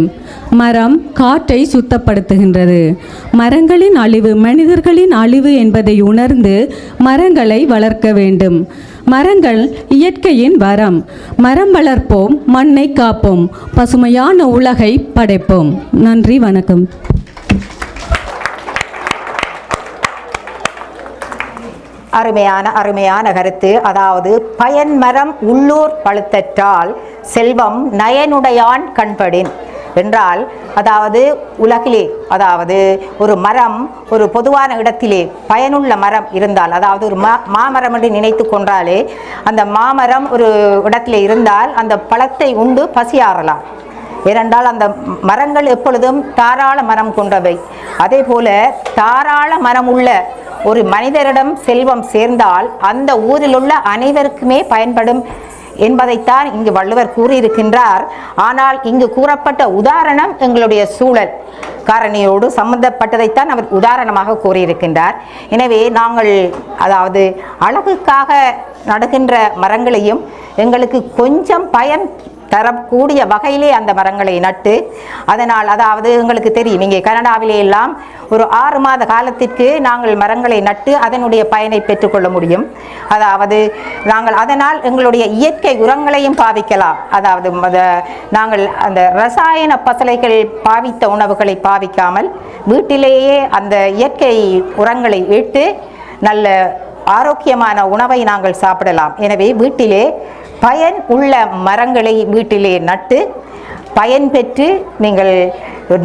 மரம் காற்றை சுத்தப்படுத்துகின்றது. மரங்களின் அழிவு மனிதர்களின் அழிவு என்பதை உணர்ந்து மரங்களை வளர்க்க வேண்டும். மரங்கள் இயற்கையின் வரம். மரம் வளர்ப்போம், மண்ணை காப்போம், பசுமையான உலகை படைப்போம். நன்றி, வணக்கம். அருமையான கருத்து. அதாவது பயன்மரம் உள்ளூர் பழுத்தற்றால் செல்வம் நயனுடையான் கண்படின் என்றால், அதாவது உலகிலே, அதாவது ஒரு மரம் ஒரு பொதுவான இடத்திலே பயனுள்ள மரம் இருந்தால், அதாவது ஒரு மாமரம் என்று நினைத்து கொண்டாலே அந்த மாமரம் ஒரு இடத்திலே இருந்தால் அந்த பழத்தை உண்டு பசியாறலாம். ஏனென்றால் அந்த மரங்கள் எப்பொழுதும் தாராள மரம் கொண்டவை. அதே போல தாராள மரம் உள்ள ஒரு மனிதரிடம் செல்வம் சேர்ந்தால் அந்த ஊரில் உள்ள அனைவருக்குமே பயன்படும் என்பதைத்தான் இங்கு வள்ளுவர் கூறியிருக்கின்றார். ஆனால் இங்கு கூறப்பட்ட உதாரணம் எங்களுடைய சூழல் காரணியோடு சம்பந்தப்பட்டதைத்தான் அவர் உதாரணமாக கூறியிருக்கின்றார். எனவே நாங்கள், அதாவது அழகுக்காக நடுகின்ற மரங்களையும் எங்களுக்கு கொஞ்சம் பயன் தரக்கூடிய வகையிலே அந்த மரங்களை நட்டு, அதனால், அதாவது எங்களுக்கு தெரியும், இங்கே கனடாவிலே எல்லாம் ஒரு 6 மாத காலத்திற்கு நாங்கள் மரங்களை நட்டு அதனுடைய பயனை பெற்றுக்கொள்ள முடியும். அதாவது நாங்கள் அதனால் எங்களுடைய இயற்கை உரங்களையும் பாவிக்கலாம். அதாவது நாங்கள் அந்த ரசாயன பசலைகள் பாவித்த உணவுகளை பாவிக்காமல் வீட்டிலேயே அந்த இயற்கை உரங்களை இட்டு நல்ல ஆரோக்கியமான உணவை நாங்கள் சாப்பிடலாம். எனவே வீட்டிலே பயன் உள்ள மரங்களை வீட்டிலே நட்டு பயன் பெற்று நீங்கள்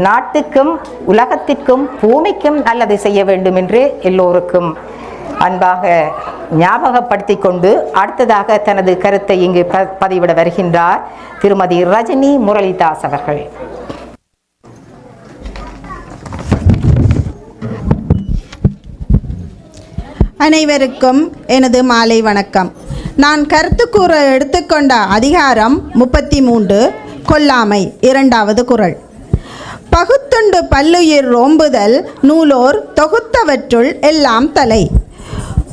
நாட்டுக்கும் உலகத்திற்கும் பூமிக்கும் நல்லது செய்ய வேண்டும் என்று எல்லோருக்கும் அன்பாக ஞாபகப்படுத்தி கொண்டு அடுத்ததாக தனது கருத்தை இங்கு பதிவிட வருகின்றார் திருமதி ரஜினி முரளிதாஸ் அவர்கள். அனைவருக்கும் எனது மாலை வணக்கம். நான் கருத்து கூற எடுத்துக்கொண்ட அதிகாரம் 33 கொல்லாமை 2வது குறள். பகுத்துண்டு பல்லுயிர் ஓம்புதல் நூலோர் தொகுத்தவற்றுள் எல்லாம் தலை.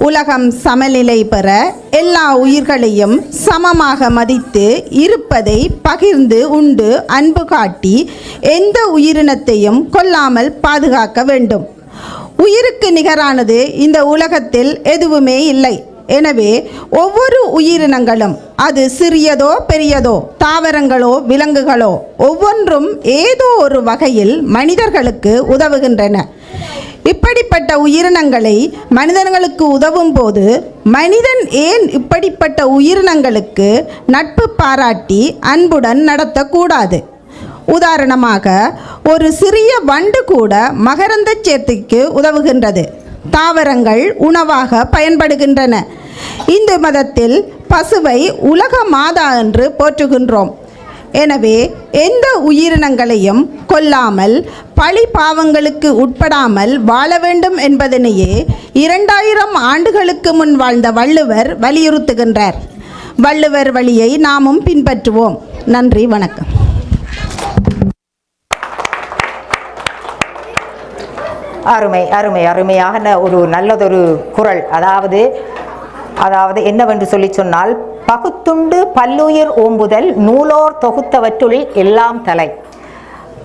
உலகம் சமநிலை பெற எல்லா உயிர்களையும் சமமாக மதித்து இருப்பதை பகிர்ந்து உண்டு அன்பு காட்டி எந்த உயிரினத்தையும் கொல்லாமல் பாதுகாக்க வேண்டும். உயிருக்கு நிகரானது இந்த உலகத்தில் எதுவுமே இல்லை. எனவே ஒவ்வொரு உயிரினங்களும், அது சிறியதோ பெரியதோ, தாவரங்களோ விலங்குகளோ, ஒவ்வொன்றும் ஏதோ ஒரு வகையில் மனிதர்களுக்கு உதவுகின்றன. இப்படிப்பட்ட உயிரினங்களை மனிதர்களுக்கு உதவும் போது மனிதன் ஏன் இப்படிப்பட்ட உயிரினங்களுக்கு நட்பு பாராட்டி அன்புடன் நடத்தக்கூடாது? உதாரணமாக, ஒரு சிறிய வண்டு கூட மகரந்த சேர்க்கைக்கு உதவுகின்றது. தாவரங்கள் உணவாக பயன்படுகின்றன. இந்து மதத்தில் பசுவை உலக மாதா என்று போற்றுகின்றோம். எனவே எந்த உயிரினங்களையும் கொல்லாமல் பழி பாவங்களுக்கு உட்படாமல் வாழ வேண்டும் என்பதனையே 2000 ஆண்டுகளுக்கு முன் வாழ்ந்த வள்ளுவர் வலியுறுத்துகின்றார். வள்ளுவர் வழியை நாமும் பின்பற்றுவோம். நன்றி, வணக்கம். அருமை அருமை அருமையான ஒரு நல்லதொரு குறள். அதாவது என்னவென்று சொல்லி சொன்னால், பகுத்துண்டு பல்லுயிர் ஓம்புதல் நூலோர் தொகுத்தவற்றுள் எல்லாம் தலை.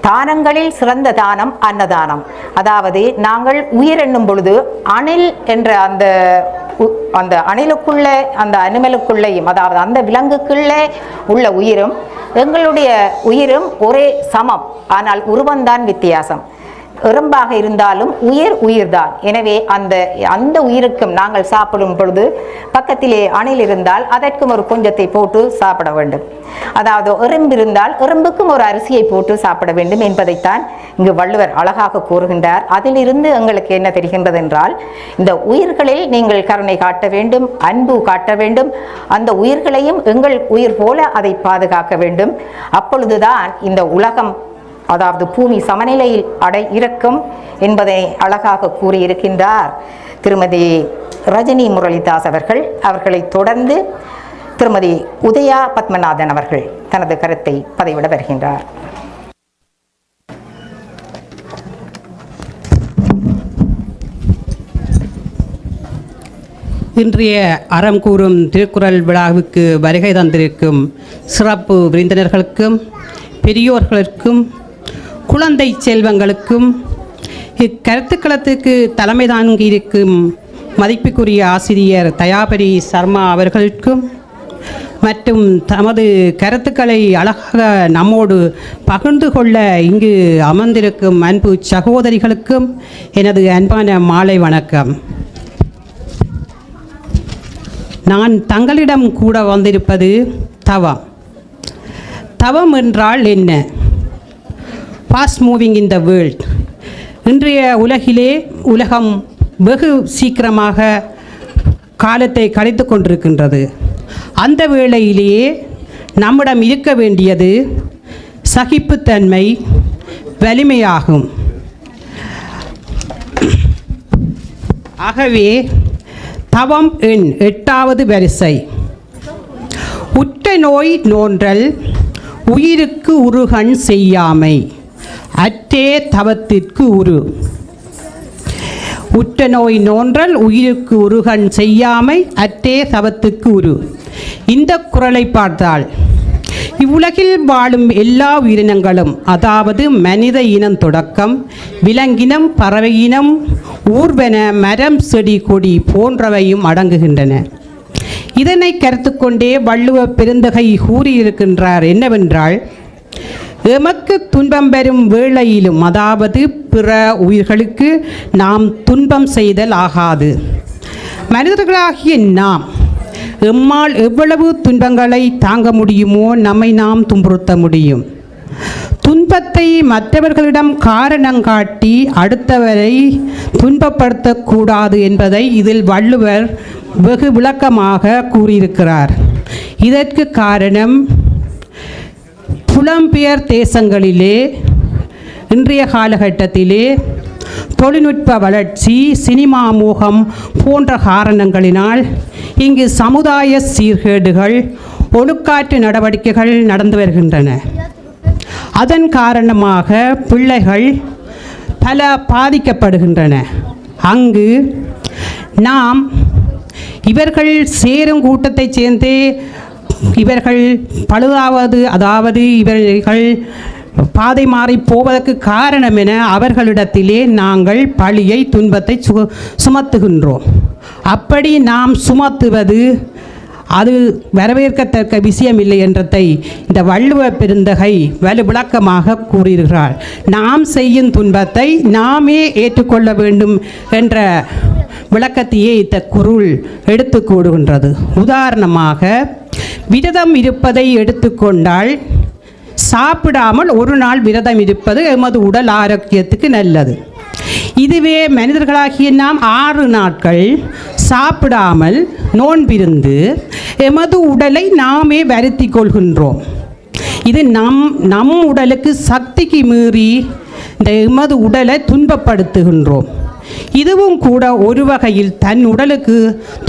தானங்களில் சிறந்த தானம் அன்னதானம். அதாவது நாங்கள் உயிர் எண்ணும் பொழுது அணில் என்ற அந்த அணிலுக்குள்ளே, அந்த அனிமலுக்குள்ளேயும், அதாவது அந்த விலங்குக்குள்ளே உள்ள உயிரும் எங்களுடைய உயிரும் ஒரே சமம். ஆனால் உருவம்தான் வித்தியாசம். எறும்பாக இருந்தாலும் உயிர்தான். எனவே அந்த உயிருக்கும் நாங்கள் சாப்பிடும் பொழுது பக்கத்திலே அணில் இருந்தால் அதற்கும் ஒரு கொஞ்சத்தை போட்டு சாப்பிட வேண்டும். அதாவது எறும்பு இருந்தால் எறும்புக்கும் ஒரு அரிசியை போட்டு சாப்பிட வேண்டும் என்பதைத்தான் இங்கு வள்ளுவர் அழகாக கூறுகின்றார். அதிலிருந்து எங்களுக்கு என்ன தெரிகின்றது என்றால், இந்த உயிர்களில் நீங்கள் கருணை காட்ட வேண்டும், அன்பு காட்ட வேண்டும். அந்த உயிர்களையும் எங்கள் உயிர் போல அதை பாதுகாக்க வேண்டும். அப்பொழுதுதான் இந்த உலகம், அதாவது பூமி சமநிலையில் இருக்கும் என்பதை அழகாக கூறியிருக்கின்றார் திருமதி ரஜினி முரளிதாஸ் அவர்களை தொடர்ந்து திருமதி உதயா பத்மநாதன் அவர்கள் தனது கருத்தை பதிவிட வருகின்றார். இன்றைய அறம் கூறும் திருக்குறள் விழாவுக்கு வருகை தந்திருக்கும் சிறப்பு விருந்தினர்களுக்கும், பெரியோர்களுக்கும், குழந்தை செல்வங்களுக்கும், இக்கருத்துக்களத்துக்கு தலைமை தாங்கியிருக்கும் மதிப்புக்குரிய ஆசிரியர் தயாபரி சர்மா அவர்களுக்கும் மற்றும் தமது கருத்துக்களை அழகாக நம்மோடு பகிர்ந்து கொள்ள இங்கு அமர்ந்திருக்கும் அன்பு சகோதரிகளுக்கும் எனது அன்பான மாலை வணக்கம். நான் தங்களிடம் கூட வந்திருப்பது தவம். தவம் என்றால் என்ன? Fast moving in the world. இன்றைய உலகம் வெகு சீக்கிரமாக காலத்தை கழித்து கொண்டிருக்கின்றது. அந்த வேளையிலேயே நம்மிடம் இருக்க வேண்டியது சகிப்புத்தன்மை, வலிமையாகும். ஆகவே தவம் எண் 8வது வரிசை. உற்ற நோய் நோன்றல் உயிருக்கு உருகண் செய்யாமை அற்றே தவத்திற்கு உரு. உற்ற நோய் நோன்றல் உயிருக்கு உருகண் செய்யாமை அற்றே தவத்துக்கு உரு. இந்த குறளை பார்த்தால் இவ்வுலகில் வாழும் எல்லா உயிரினங்களும், அதாவது மனித இனம் தொடக்கம் விலங்கினம், பறவை இனம், ஊர்வன, மரம், செடி, கொடி போன்றவையும் அடங்குகின்றன. இதனை கருத்து கொண்டே வள்ளுவ பெருந்தகை கூறியிருக்கின்றார் என்னவென்றால், எமக்கு துன்பம் பெறும் வேளையிலும், அதாவது பிற உயிர்களுக்கு நாம் துன்பம் செய்தல் ஆகாது. மனிதர்களாகிய நாம் எம்மால் எவ்வளவு துன்பங்களை தாங்க முடியுமோ நம்மை நாம் துன்புறுத்த முடியும். துன்பத்தை மற்றவர்களிடம் காரணம் காட்டி அடுத்தவரை துன்பப்படுத்தக்கூடாது என்பதை இதில் வள்ளுவர் வெகு விளக்கமாக கூறியிருக்கிறார். இதற்கு காரணம், புலம்பெயர் தேசங்களிலே இன்றைய காலகட்டத்திலே தொழில்நுட்ப வளர்ச்சி, சினிமா மோகம் போன்ற காரணங்களினால் இங்கு சமுதாய சீர்கேடுகள், ஒழுக்காற்று நடவடிக்கைகள் நடந்து வருகின்றன. அதன் காரணமாக பிள்ளைகள் பல பாதிக்கப்படுகின்றன. அங்கு நாம் இவர்கள் சேரும் கூட்டத்தைச் சேர்ந்தே இவர்கள் பழுதாவது, அதாவது இவர்கள் பாதை மாறி போவதற்கு காரணம் என அவர்களிடத்திலே நாங்கள் பழியை, துன்பத்தை சுமத்துகின்றோம். அப்படி நாம் சுமத்துவது அது வரவேற்கத்தக்க விஷயம் இல்லை என்றதை இந்த வள்ளுவ பெருந்தகை விளக்கமாக கூறுகிறார். நாம் செய்யும் துன்பத்தை நாமே ஏற்றுக்கொள்ள வேண்டும் என்ற விளக்கத்தையே இந்த குறள் எடுத்து கூறுகின்றது. உதாரணமாக, விரதம் இருப்பதை எடுத்துக்கொண்டால் சாப்பிடாமல் ஒரு நாள் விரதம் இருப்பது எமது உடல் ஆரோக்கியத்துக்கு நல்லது. இதுவே மனிதர்களாகிய நாம் 6 நாட்கள் சாப்பிடாமல் நோன்பிருந்து எமது உடலை நாமே வருத்தி கொள்கின்றோம். இது நம் உடலுக்கு சக்திக்கு மீறி இந்த எமது உடலை துன்பப்படுத்துகின்றோம். இதுவும் கூட ஒரு வகையில் தன் உடலுக்கு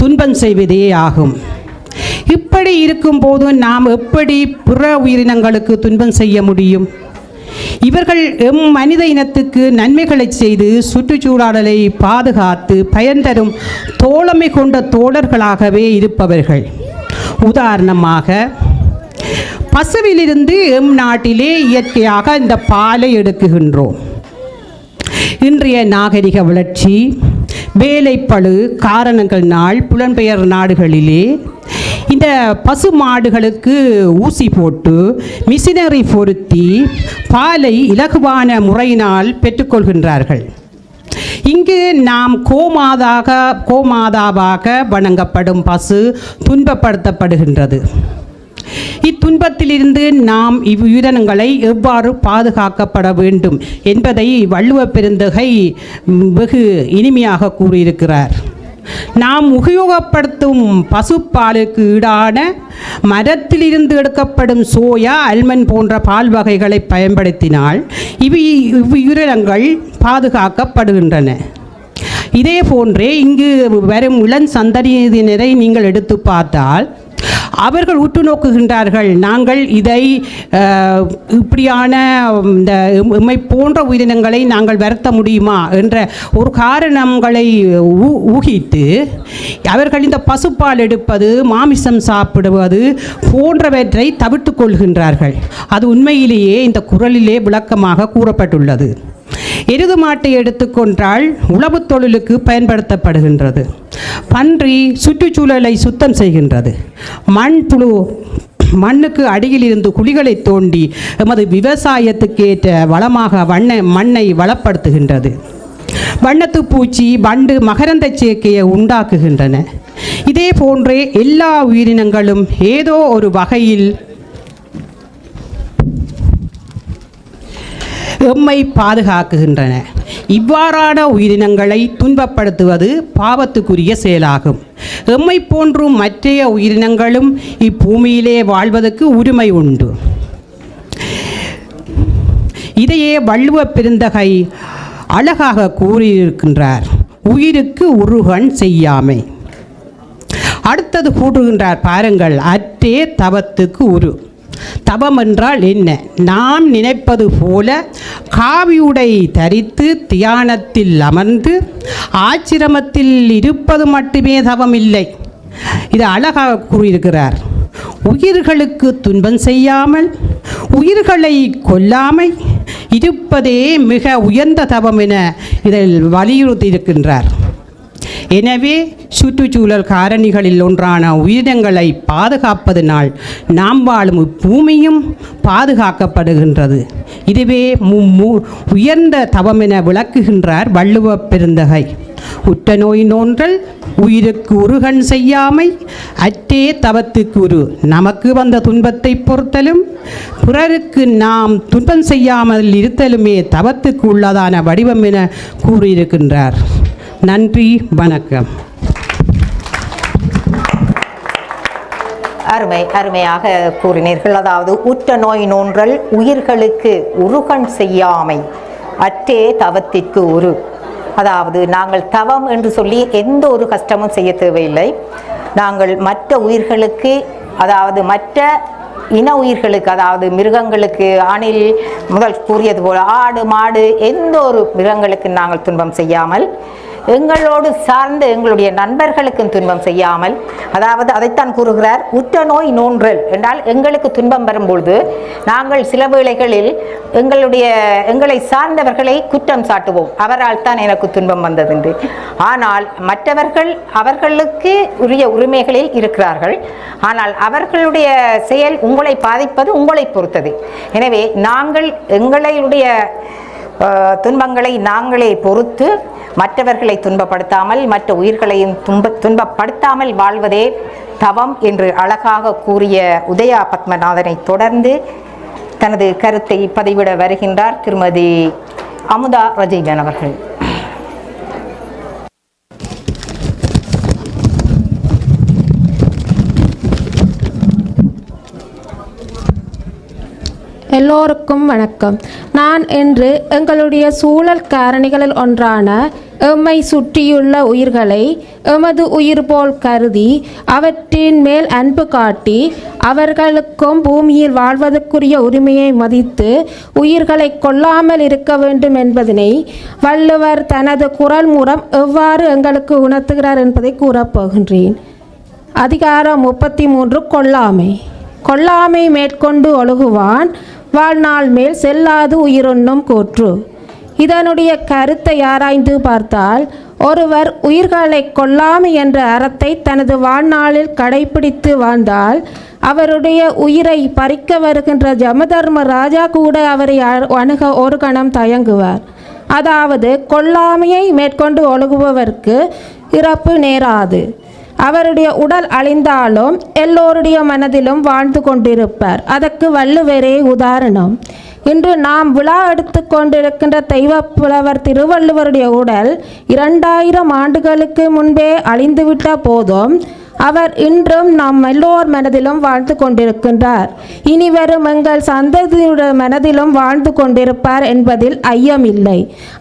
துன்பம் செய்வதே ஆகும். இப்படி இருக்கும்போது நாம் எப்படி பிற உயிரினங்களுக்கு துன்பம் செய்ய முடியும்? இவர்கள் மனித இனத்துக்கு நன்மைகளை செய்து சுற்றுச்சூழலை பாதுகாத்து பயன் தரும் தோழமை கொண்ட தோழர்களாகவே இருப்பவர்கள். உதாரணமாக, பசுவிலிருந்து நாட்டிலே இயற்கையாக இந்த பாலை எடுக்குகின்றோம். இன்றைய நாகரிக வளர்ச்சி, வேலைப்பளு காரணங்களால் புலம்பெயர் நாடுகளிலே இந்த பசு மாடுகளுக்கு ஊசி போட்டு மிஷினரி பொருத்தி பாலை இலகுவான முறையினால் பெற்றுக்கொள்கின்றார்கள். இங்கு நாம் கோமாதாவாக வணங்கப்படும் பசு துன்பப்படுத்தப்படுகின்றது. இத்துன்பத்திலிருந்து நாம் இவ்வுயிரினங்களை எவ்வாறு பாதுகாக்கப்பட வேண்டும் என்பதை வள்ளுவ பெருந்தகை வெகு இனிமையாக கூறியிருக்கிறார். நாம் உபயோகப்படுத்தும் பசுப்பாலுக்கு ஈடான மரத்திலிருந்து எடுக்கப்படும் சோயா, அல்மண்ட் போன்ற பால் வகைகளை பயன்படுத்தினால் இவ்வுயிரினங்கள் பாதுகாக்கப்படுகின்றன. இதே போன்றே இங்கு வரும் இளம் சந்ததியினரை நீங்கள் எடுத்து பார்த்தால் அவர்கள் உற்று நோக்குகின்றார்கள். நாங்கள் இதை இப்படியான இந்த எம்மை போன்ற உயிரினங்களை நாங்கள் வருத்த முடியுமா என்ற ஒரு காரணங்களை ஊகித்து அவர்கள் இந்த பசுப்பால் எடுப்பது, மாமிசம் சாப்பிடுவது போன்றவற்றை தவிர்த்து கொள்கின்றார்கள். அது உண்மையிலேயே இந்த குறளிலே விளக்கமாக கூறப்பட்டுள்ளது. எருது மாட்டை எடுத்துக்கொண்டால் உழவு தொழிலுக்கு பயன்படுத்தப்படுகின்றது. பன்றி சுற்றுச்சூழலை சுத்தம் செய்கின்றது. மண்புழு மண்ணுக்கு அடியில் இருந்து குழிகளை தோண்டி எமது விவசாயத்துக்கேற்ற வளமாக மண்ணை வளப்படுத்துகின்றது. வண்ணத்து பூச்சி, வண்டு மகரந்த சேர்க்கையை உண்டாக்குகின்றன. இதே போன்றே எல்லா உயிரினங்களும் ஏதோ ஒரு வகையில் எம்மை பாதுகாக்குகின்றன. இவ்வாறான உயிரினங்களை துன்பப்படுத்துவது பாவத்துக்குரிய செயலாகும். எம்மை போன்றும் மற்றைய உயிரினங்களும் இப்பூமியிலே வாழ்வதற்கு உரிமை உண்டு. இதையே வள்ளுவ பெருந்தகை அழகாக கூறியிருக்கின்றார். உயிருக்கு உருகன் செய்யாமை. அடுத்தது கூறுகின்றார் பாருங்கள், அற்றே தவத்துக்கு உரு. தவம் என்றால் என்ன? நாம் நினைப்பது போல காவியுடை தரித்து தியானத்தில் அமர்ந்து ஆச்சிரமத்தில் இருப்பது மட்டுமே தவம் இல்லை. இது அழகாக கூறியிருக்கிறார். உயிர்களுக்கு துன்பம் செய்யாமல், உயிர்களை கொல்லாமை இருப்பதே மிக உயர்ந்த தவம் என இதில் வலியுறுத்தி இருக்கின்றார். எனவே சுற்றுச்சூழல் காரணிகளில் ஒன்றான உயிரினங்களை பாதுகாப்பதனால் நாம் வாழும் பூமியும் பாதுகாக்கப்படுகின்றது. இதுவே உயர்ந்த தவம் என விளக்குகின்றார் வள்ளுவ பெருந்தகை. உற்ற நோய் நோன்றல், உயிருக்கு உருகன் செய்யாமை, அற்றே தவத்துக்கு உரு. நமக்கு வந்த துன்பத்தை பொறுத்தலும் பிறருக்கு நாம் துன்பம் செய்யாமல் இருத்தலுமே தவத்துக்கு உள்ளதான வடிவம் என கூறியிருக்கின்றார். நன்றி, வணக்கம். அருமையாக கூறினீர்கள். அதாவது உற்ற நோய் நோன்றல், உயிர்களுக்கு உருகன் செய்யாமை, அற்றே தவத்திற்கு உரு அதாவது நாங்கள் தவம் என்று சொல்லி எந்த ஒரு கஷ்டமும் செய்ய தேவையில்லை. நாங்கள் மற்ற உயிர்களுக்கு, அதாவது மற்ற இன உயிர்களுக்கு, அதாவது மிருகங்களுக்கு, அணில் முதல் கூறியது போல ஆடு மாடு எந்த ஒரு மிருகங்களுக்கு நாங்கள் துன்பம் செய்யாமல், எங்களோடு சார்ந்த எங்களுடைய நண்பர்களுக்கும் துன்பம் செய்யாமல், அதாவது அதைத்தான் கூறுகிறார், உற்ற நோய் நோன்றல் என்றால் எங்களுக்கு துன்பம் வரும்பொழுது நாங்கள் சில வேளைகளில் எங்களை சார்ந்தவர்களை குற்றம் சாட்டுவோம், அவரால் தான் எனக்கு துன்பம் வந்தது. ஆனால் மற்றவர்கள் அவர்களுக்கு உரிய உரிமைகளில் இருக்கிறார்கள். ஆனால் அவர்களுடைய செயல் உங்களை பாதிப்பது உங்களை பொறுத்தது. எனவே நாங்கள் எங்களுடைய துன்பங்களை நாங்களே பொறுத்து மற்றவர்களை துன்பப்படுத்தாமல், மற்ற உயிர்களையும் துன்பப்படுத்தாமல் வாழ்வதே தவம் என்று அழகாக கூறிய உதயா பத்மநாதனை தொடர்ந்து தனது கருத்தை பதிவிட வருகின்றார் திருமதி அமுதா ரஜீவன் அவர்கள். எல்லோருக்கும் வணக்கம். நான் இன்று எங்களுடைய சூழல் காரணிகளில் ஒன்றான எம்மை சுற்றியுள்ள உயிர்களை எமது உயிர் போல் கருதி அவற்றின் மேல் அன்பு காட்டி அவர்களுக்கும் பூமியில் வாழ்வதற்குரிய உரிமையை மதித்து உயிர்களை கொல்லாமல் இருக்க வேண்டும் என்பதனை வள்ளுவர் தனது குரல் மூலம் எவ்வாறு எங்களுக்கு உணர்த்துகிறார் என்பதை கூறப்போகின்றேன். அதிகாரம் 33 கொல்லாமை. கொல்லாமை மேற்கொண்டு ஒழுகுவான் வாழ்நாள் மேல் செல்லாது உயிரொன்னும் கூற்று. இதனுடைய கருத்தை ஆராய்ந்து பார்த்தால் ஒருவர் உயிர்களை கொல்லாமை என்ற அறத்தை தனது வாழ்நாளில் கடைபிடித்து வாழ்ந்தால் அவருடைய உயிரை பறிக்க வருகின்ற யமதர்ம ராஜா கூட அவரை அணுக ஒரு கணம் தயங்குவார். அதாவது கொல்லாமையை மேற்கொண்டு ஒழுகுபவருக்கு இறப்பு நேராது. அவருடைய உடல் அழிந்தாலும் எல்லோருடைய மனதிலும் வாழ்ந்து கொண்டிருப்பார். அதற்கு வள்ளுவரே உதாரணம். இன்று நாம் விழா எடுத்து கொண்டிருக்கின்ற தெய்வ புலவர் திருவள்ளுவருடைய உடல் 2000 ஆண்டுகளுக்கு முன்பே அழிந்துவிட்ட போதும் அவர் இன்றும் நம் எல்லோர் மனதிலும் வாழ்ந்து கொண்டிருக்கின்றார். இனி வரும் எங்கள் சந்ததியுடைய மனதிலும் வாழ்ந்து கொண்டிருப்பார் என்பதில் ஐயமில்லை.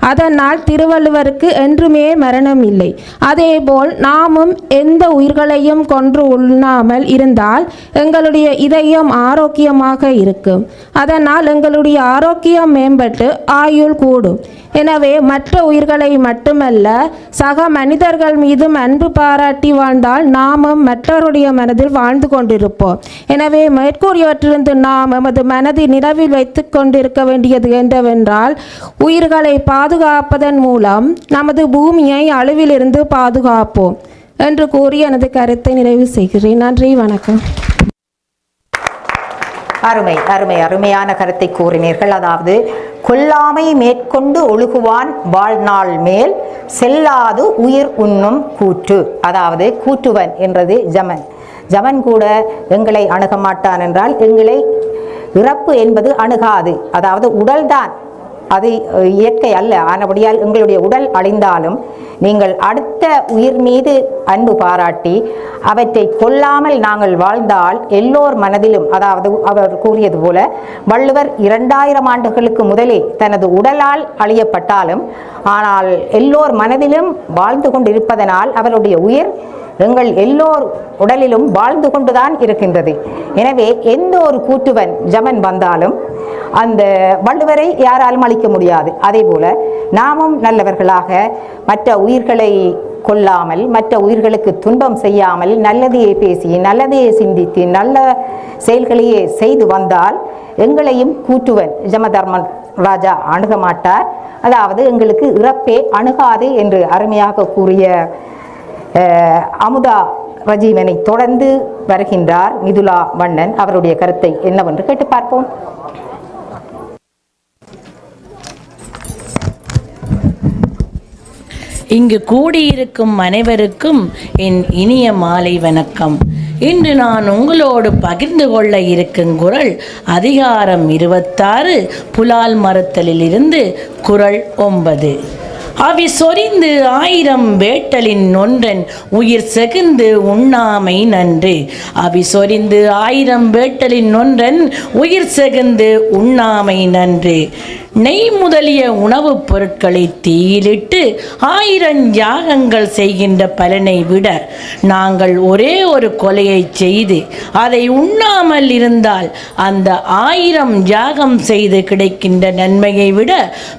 அதனால் திருவள்ளுவருக்கு என்றுமே மரணம் இல்லை. அதேபோல் நாமும் எந்த உயிர்களையும் கொன்று உண்ணாமல் இருந்தால் எங்களுடைய இதயம் ஆரோக்கியமாக இருக்கும். அதனால் எங்களுடைய ஆரோக்கியம் மேம்பட்டு ஆயுள் கூடும். எனவே மற்ற உயிர்களை மட்டுமல்ல சக மனிதர்கள் மீதும் அன்பு பாராட்டி வாழ்ந்தால் நாமும் மற்றவருடைய மனதில் வாழ்ந்து கொண்டிருப்போம். எனவே மேற்கூறியவற்றிலிருந்து நாம் எமது மனதை நினைவில் வைத்து கொண்டிருக்க வேண்டியது என்னவென்றால் உயிர்களை பாதுகாப்பதன் மூலம் நமது பூமியை அழிவிலிருந்து பாதுகாப்போம் என்று கூறி எனது கருத்தை நிறைவு செய்கிறேன். நன்றி, வணக்கம். அருமையான கருத்தை கூறினீர்கள். அதாவது கொல்லாமை மேற்கொண்டு ஒழுகுவான் வாழ்நாள் மேல் செல்லாது உயிர் உண்ணும் கூற்று. அதாவது கூற்றுவன் என்றது ஜமன் கூட எங்களை அணுக மாட்டான் என்றால் எங்களை இறப்பு என்பது அணுகாது. அதாவது உடல்தான் அது இயற்கை அல்ல. ஆனபடியால் எங்களுடைய உடல் அழிந்தாலும் நீங்கள் அடுத்த உயிர் மீது அன்பு பாராட்டி அவற்றை கொல்லாமல் நாங்கள் வாழ்ந்தால் எல்லோர் மனதிலும், அதாவது அவர் கூறியது போல வள்ளுவர் 2000 ஆண்டுகளுக்கு முதலே தனது உடலால் அழியப்பட்டாலும் ஆனால் எல்லோர் மனதிலும் வாழ்ந்து கொண்டிருப்பதனால் அவருடைய உயிர் எங்கள் எல்லோர் உடலிலும் வாழ்ந்து கொண்டுதான் இருக்கின்றது. எனவே எந்த ஒரு கூற்றுவன் ஜமன் வந்தாலும் அந்த வள்ளுவரை யாராலும் அழிக்க முடியாது. அதே போல நாமும் நல்லவர்களாக மற்ற உயிர்களை கொல்லாமல், மற்ற உயிர்களுக்கு துன்பம் செய்யாமல், நல்லதையே பேசி நல்லதையே சிந்தித்து நல்ல செயல்களையே செய்து வந்தால் எங்களையும் கூற்றுவன் யமதர்மன் ராஜா அணுக மாட்டார். அதாவது எங்களுக்கு இறப்பே அணுகாது என்று அருமையாக கூறிய அமுதா ரஜீவனை தொடர்ந்து வருகின்றார் மிதுலா வண்ணன். அவருடைய கருத்தை என்னவென்று கேட்டு பார்ப்போம். இங்கு கூடியிருக்கும் அனைவருக்கும் என் இனிய மாலை வணக்கம். இன்று நான் உங்களோடு பகிர்ந்து கொள்ள இருக்கும் குறள் அதிகாரம் 26 புலால் மறுத்தலிலிருந்து குறள் 9. அவி சொரிந்து 1000 வேட்டலின் நொன்றன் உயிர் செகுந்து உண்ணாமை நன்று. அவி சொரிந்து 1000 வேட்டலின் நொன்றன் உயிர் செகுந்து உண்ணாமை நன்று. நெய் முதலிய உணவுப் பொருட்களை தீயிலிட்டு 1000 யாகங்கள் செய்கின்ற பலனை விட நாங்கள் ஒரே ஒரு கொலையை செய்து அதை உண்ணாமல் இருந்தால் அந்த 1000 யாகம் செய்து கிடைக்கின்ற நன்மையை விட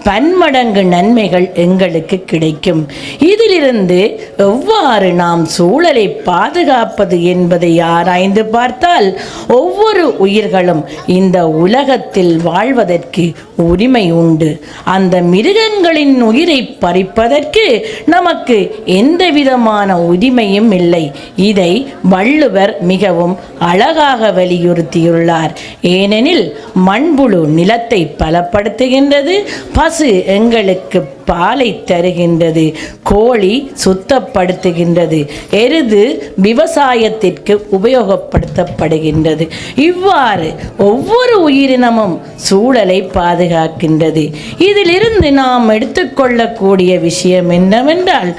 பன்மடங்கு நன்மைகள் எங்களுக்கு கிடைக்கும். இதிலிருந்து எவ்வாறு நாம் சூழலை பாதுகாப்பது என்பதை ஆராய்ந்து பார்த்தால் ஒவ்வொரு உயிர்களும் இந்த உலகத்தில் வாழ்வதற்கு உரிமை உண்டு. அந்த மிருகங்களின் உயிரை பறிப்பதற்கு நமக்கு எந்த விதமான உரிமையும் இல்லை. இதை வள்ளுவர் மிகவும் அழகாக வலியுறுத்தியுள்ளார். ஏனெனில் மண்புழு நிலத்தை பலப்படுத்துகின்றது, பசு எங்களுக்கு பாலை தருகின்றது, கோழி சுத்தப்படுத்துகின்றது, எருது விவசாயத்திற்கு உபயோகப்படுத்தப்படுகின்றது. இவ்வாறு ஒவ்வொரு உயிரினமும் சூழலை பாதுகாக்கின்றது. இதிலிருந்து நாம் எடுத்துக்கொள்ளக்கூடிய விஷயம் என்னவென்றால்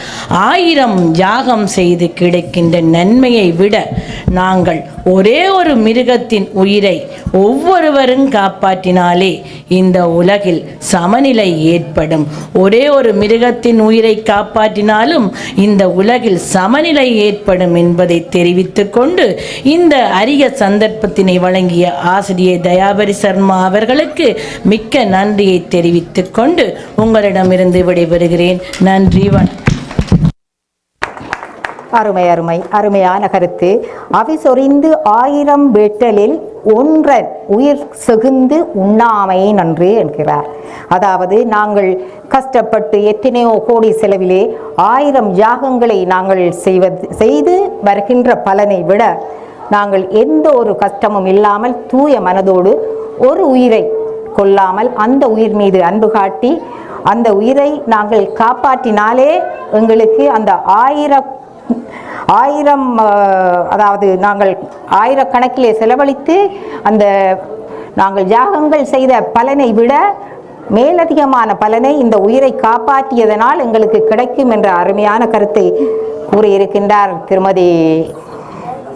1000 யாகம் செய்து கிடைக்கின்ற நன்மையை விட நாங்கள் ஒரே ஒரு மிருகத்தின் உயிரை ஒவ்வொருவரும் காப்பாற்றினாலே இந்த உலகில் சமநிலை ஏற்படும். ஒரே ஒரு மிருகத்தின் உயிரை காப்பாற்றினாலும் இந்த உலகில் சமநிலை ஏற்படும் என்பதை தெரிவித்துக் கொண்டு இந்த அரிய சந்தர்ப்பத்தினை வழங்கிய ஆசிரியர் தயாபரி சர்மா அவர்களுக்கு மிக்க நன்றியை தெரிவித்துக் கொண்டு உங்களிடமிருந்து விடைபெறுகிறேன். நன்றி, வணக்கம். அருமையான கருத்து. அவிசொறிந்து 1000 வேட்டலில் ஒன்றன் உயிர் செகுந்து உண்ணாமை நன்று என்கிறார். அதாவது நாங்கள் கஷ்டப்பட்டு எத்தனையோ கோடி செலவிலே 1000 யாகங்களை நாங்கள் செய்து வருகின்ற பலனை விட நாங்கள் எந்த ஒரு கஷ்டமும் இல்லாமல் தூய மனதோடு ஒரு உயிரை கொல்லாமல் அந்த உயிர் மீது அன்பு காட்டி அந்த உயிரை நாங்கள் காப்பாற்றினாலே எங்களுக்கு அந்த 1000 அதாவது நாங்கள் 1000 கணக்கிலே செலவழித்து அந்த நாங்கள் யாகங்கள் செய்த பலனை விட மேலதிகமான பலனை இந்த உயிரை காப்பாற்றியதனால் எங்களுக்கு கிடைக்கும் என்ற அருமையான கருத்தை கூறியிருக்கின்றார் திருமதி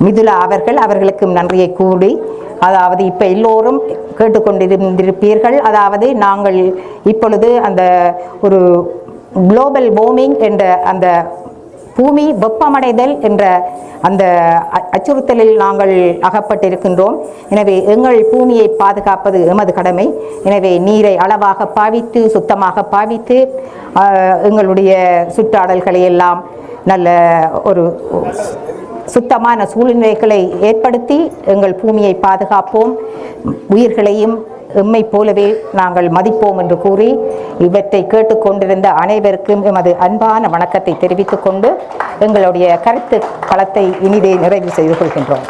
மிதுலா அவர்களுக்கும் நன்றியை கூறி, அதாவது இப்போ எல்லோரும் கேட்டுக்கொண்டிருப்பீர்கள். அதாவது நாங்கள் இப்பொழுது அந்த ஒரு குளோபல் வார்மிங் என்ற அந்த பூமி வெப்பமடைதல் என்ற அந்த அச்சுறுத்தலில் நாங்கள் அகப்பட்டிருக்கின்றோம். எனவே எங்கள் பூமியை பாதுகாப்பது எமது கடமை. எனவே நீரை அளவாக பாவித்து சுத்தமாக பாவித்து எங்களுடைய சுற்றாடல்களை எல்லாம் நல்ல ஒரு சுத்தமான சூழ்நிலைகளை ஏற்படுத்தி எங்கள் பூமியை பாதுகாப்போம், உயிர்களையும் எம்மை போலவே நாங்கள் மதிப்போம் என்று கூறி இவற்றை கேட்டுக்கொண்டிருந்த அனைவருக்கும் எமது அன்பான வணக்கத்தை தெரிவித்துக் கொண்டு எங்களுடைய கருத்து களத்தை இனிதே நிறைவு செய்து கொள்கின்றோம்.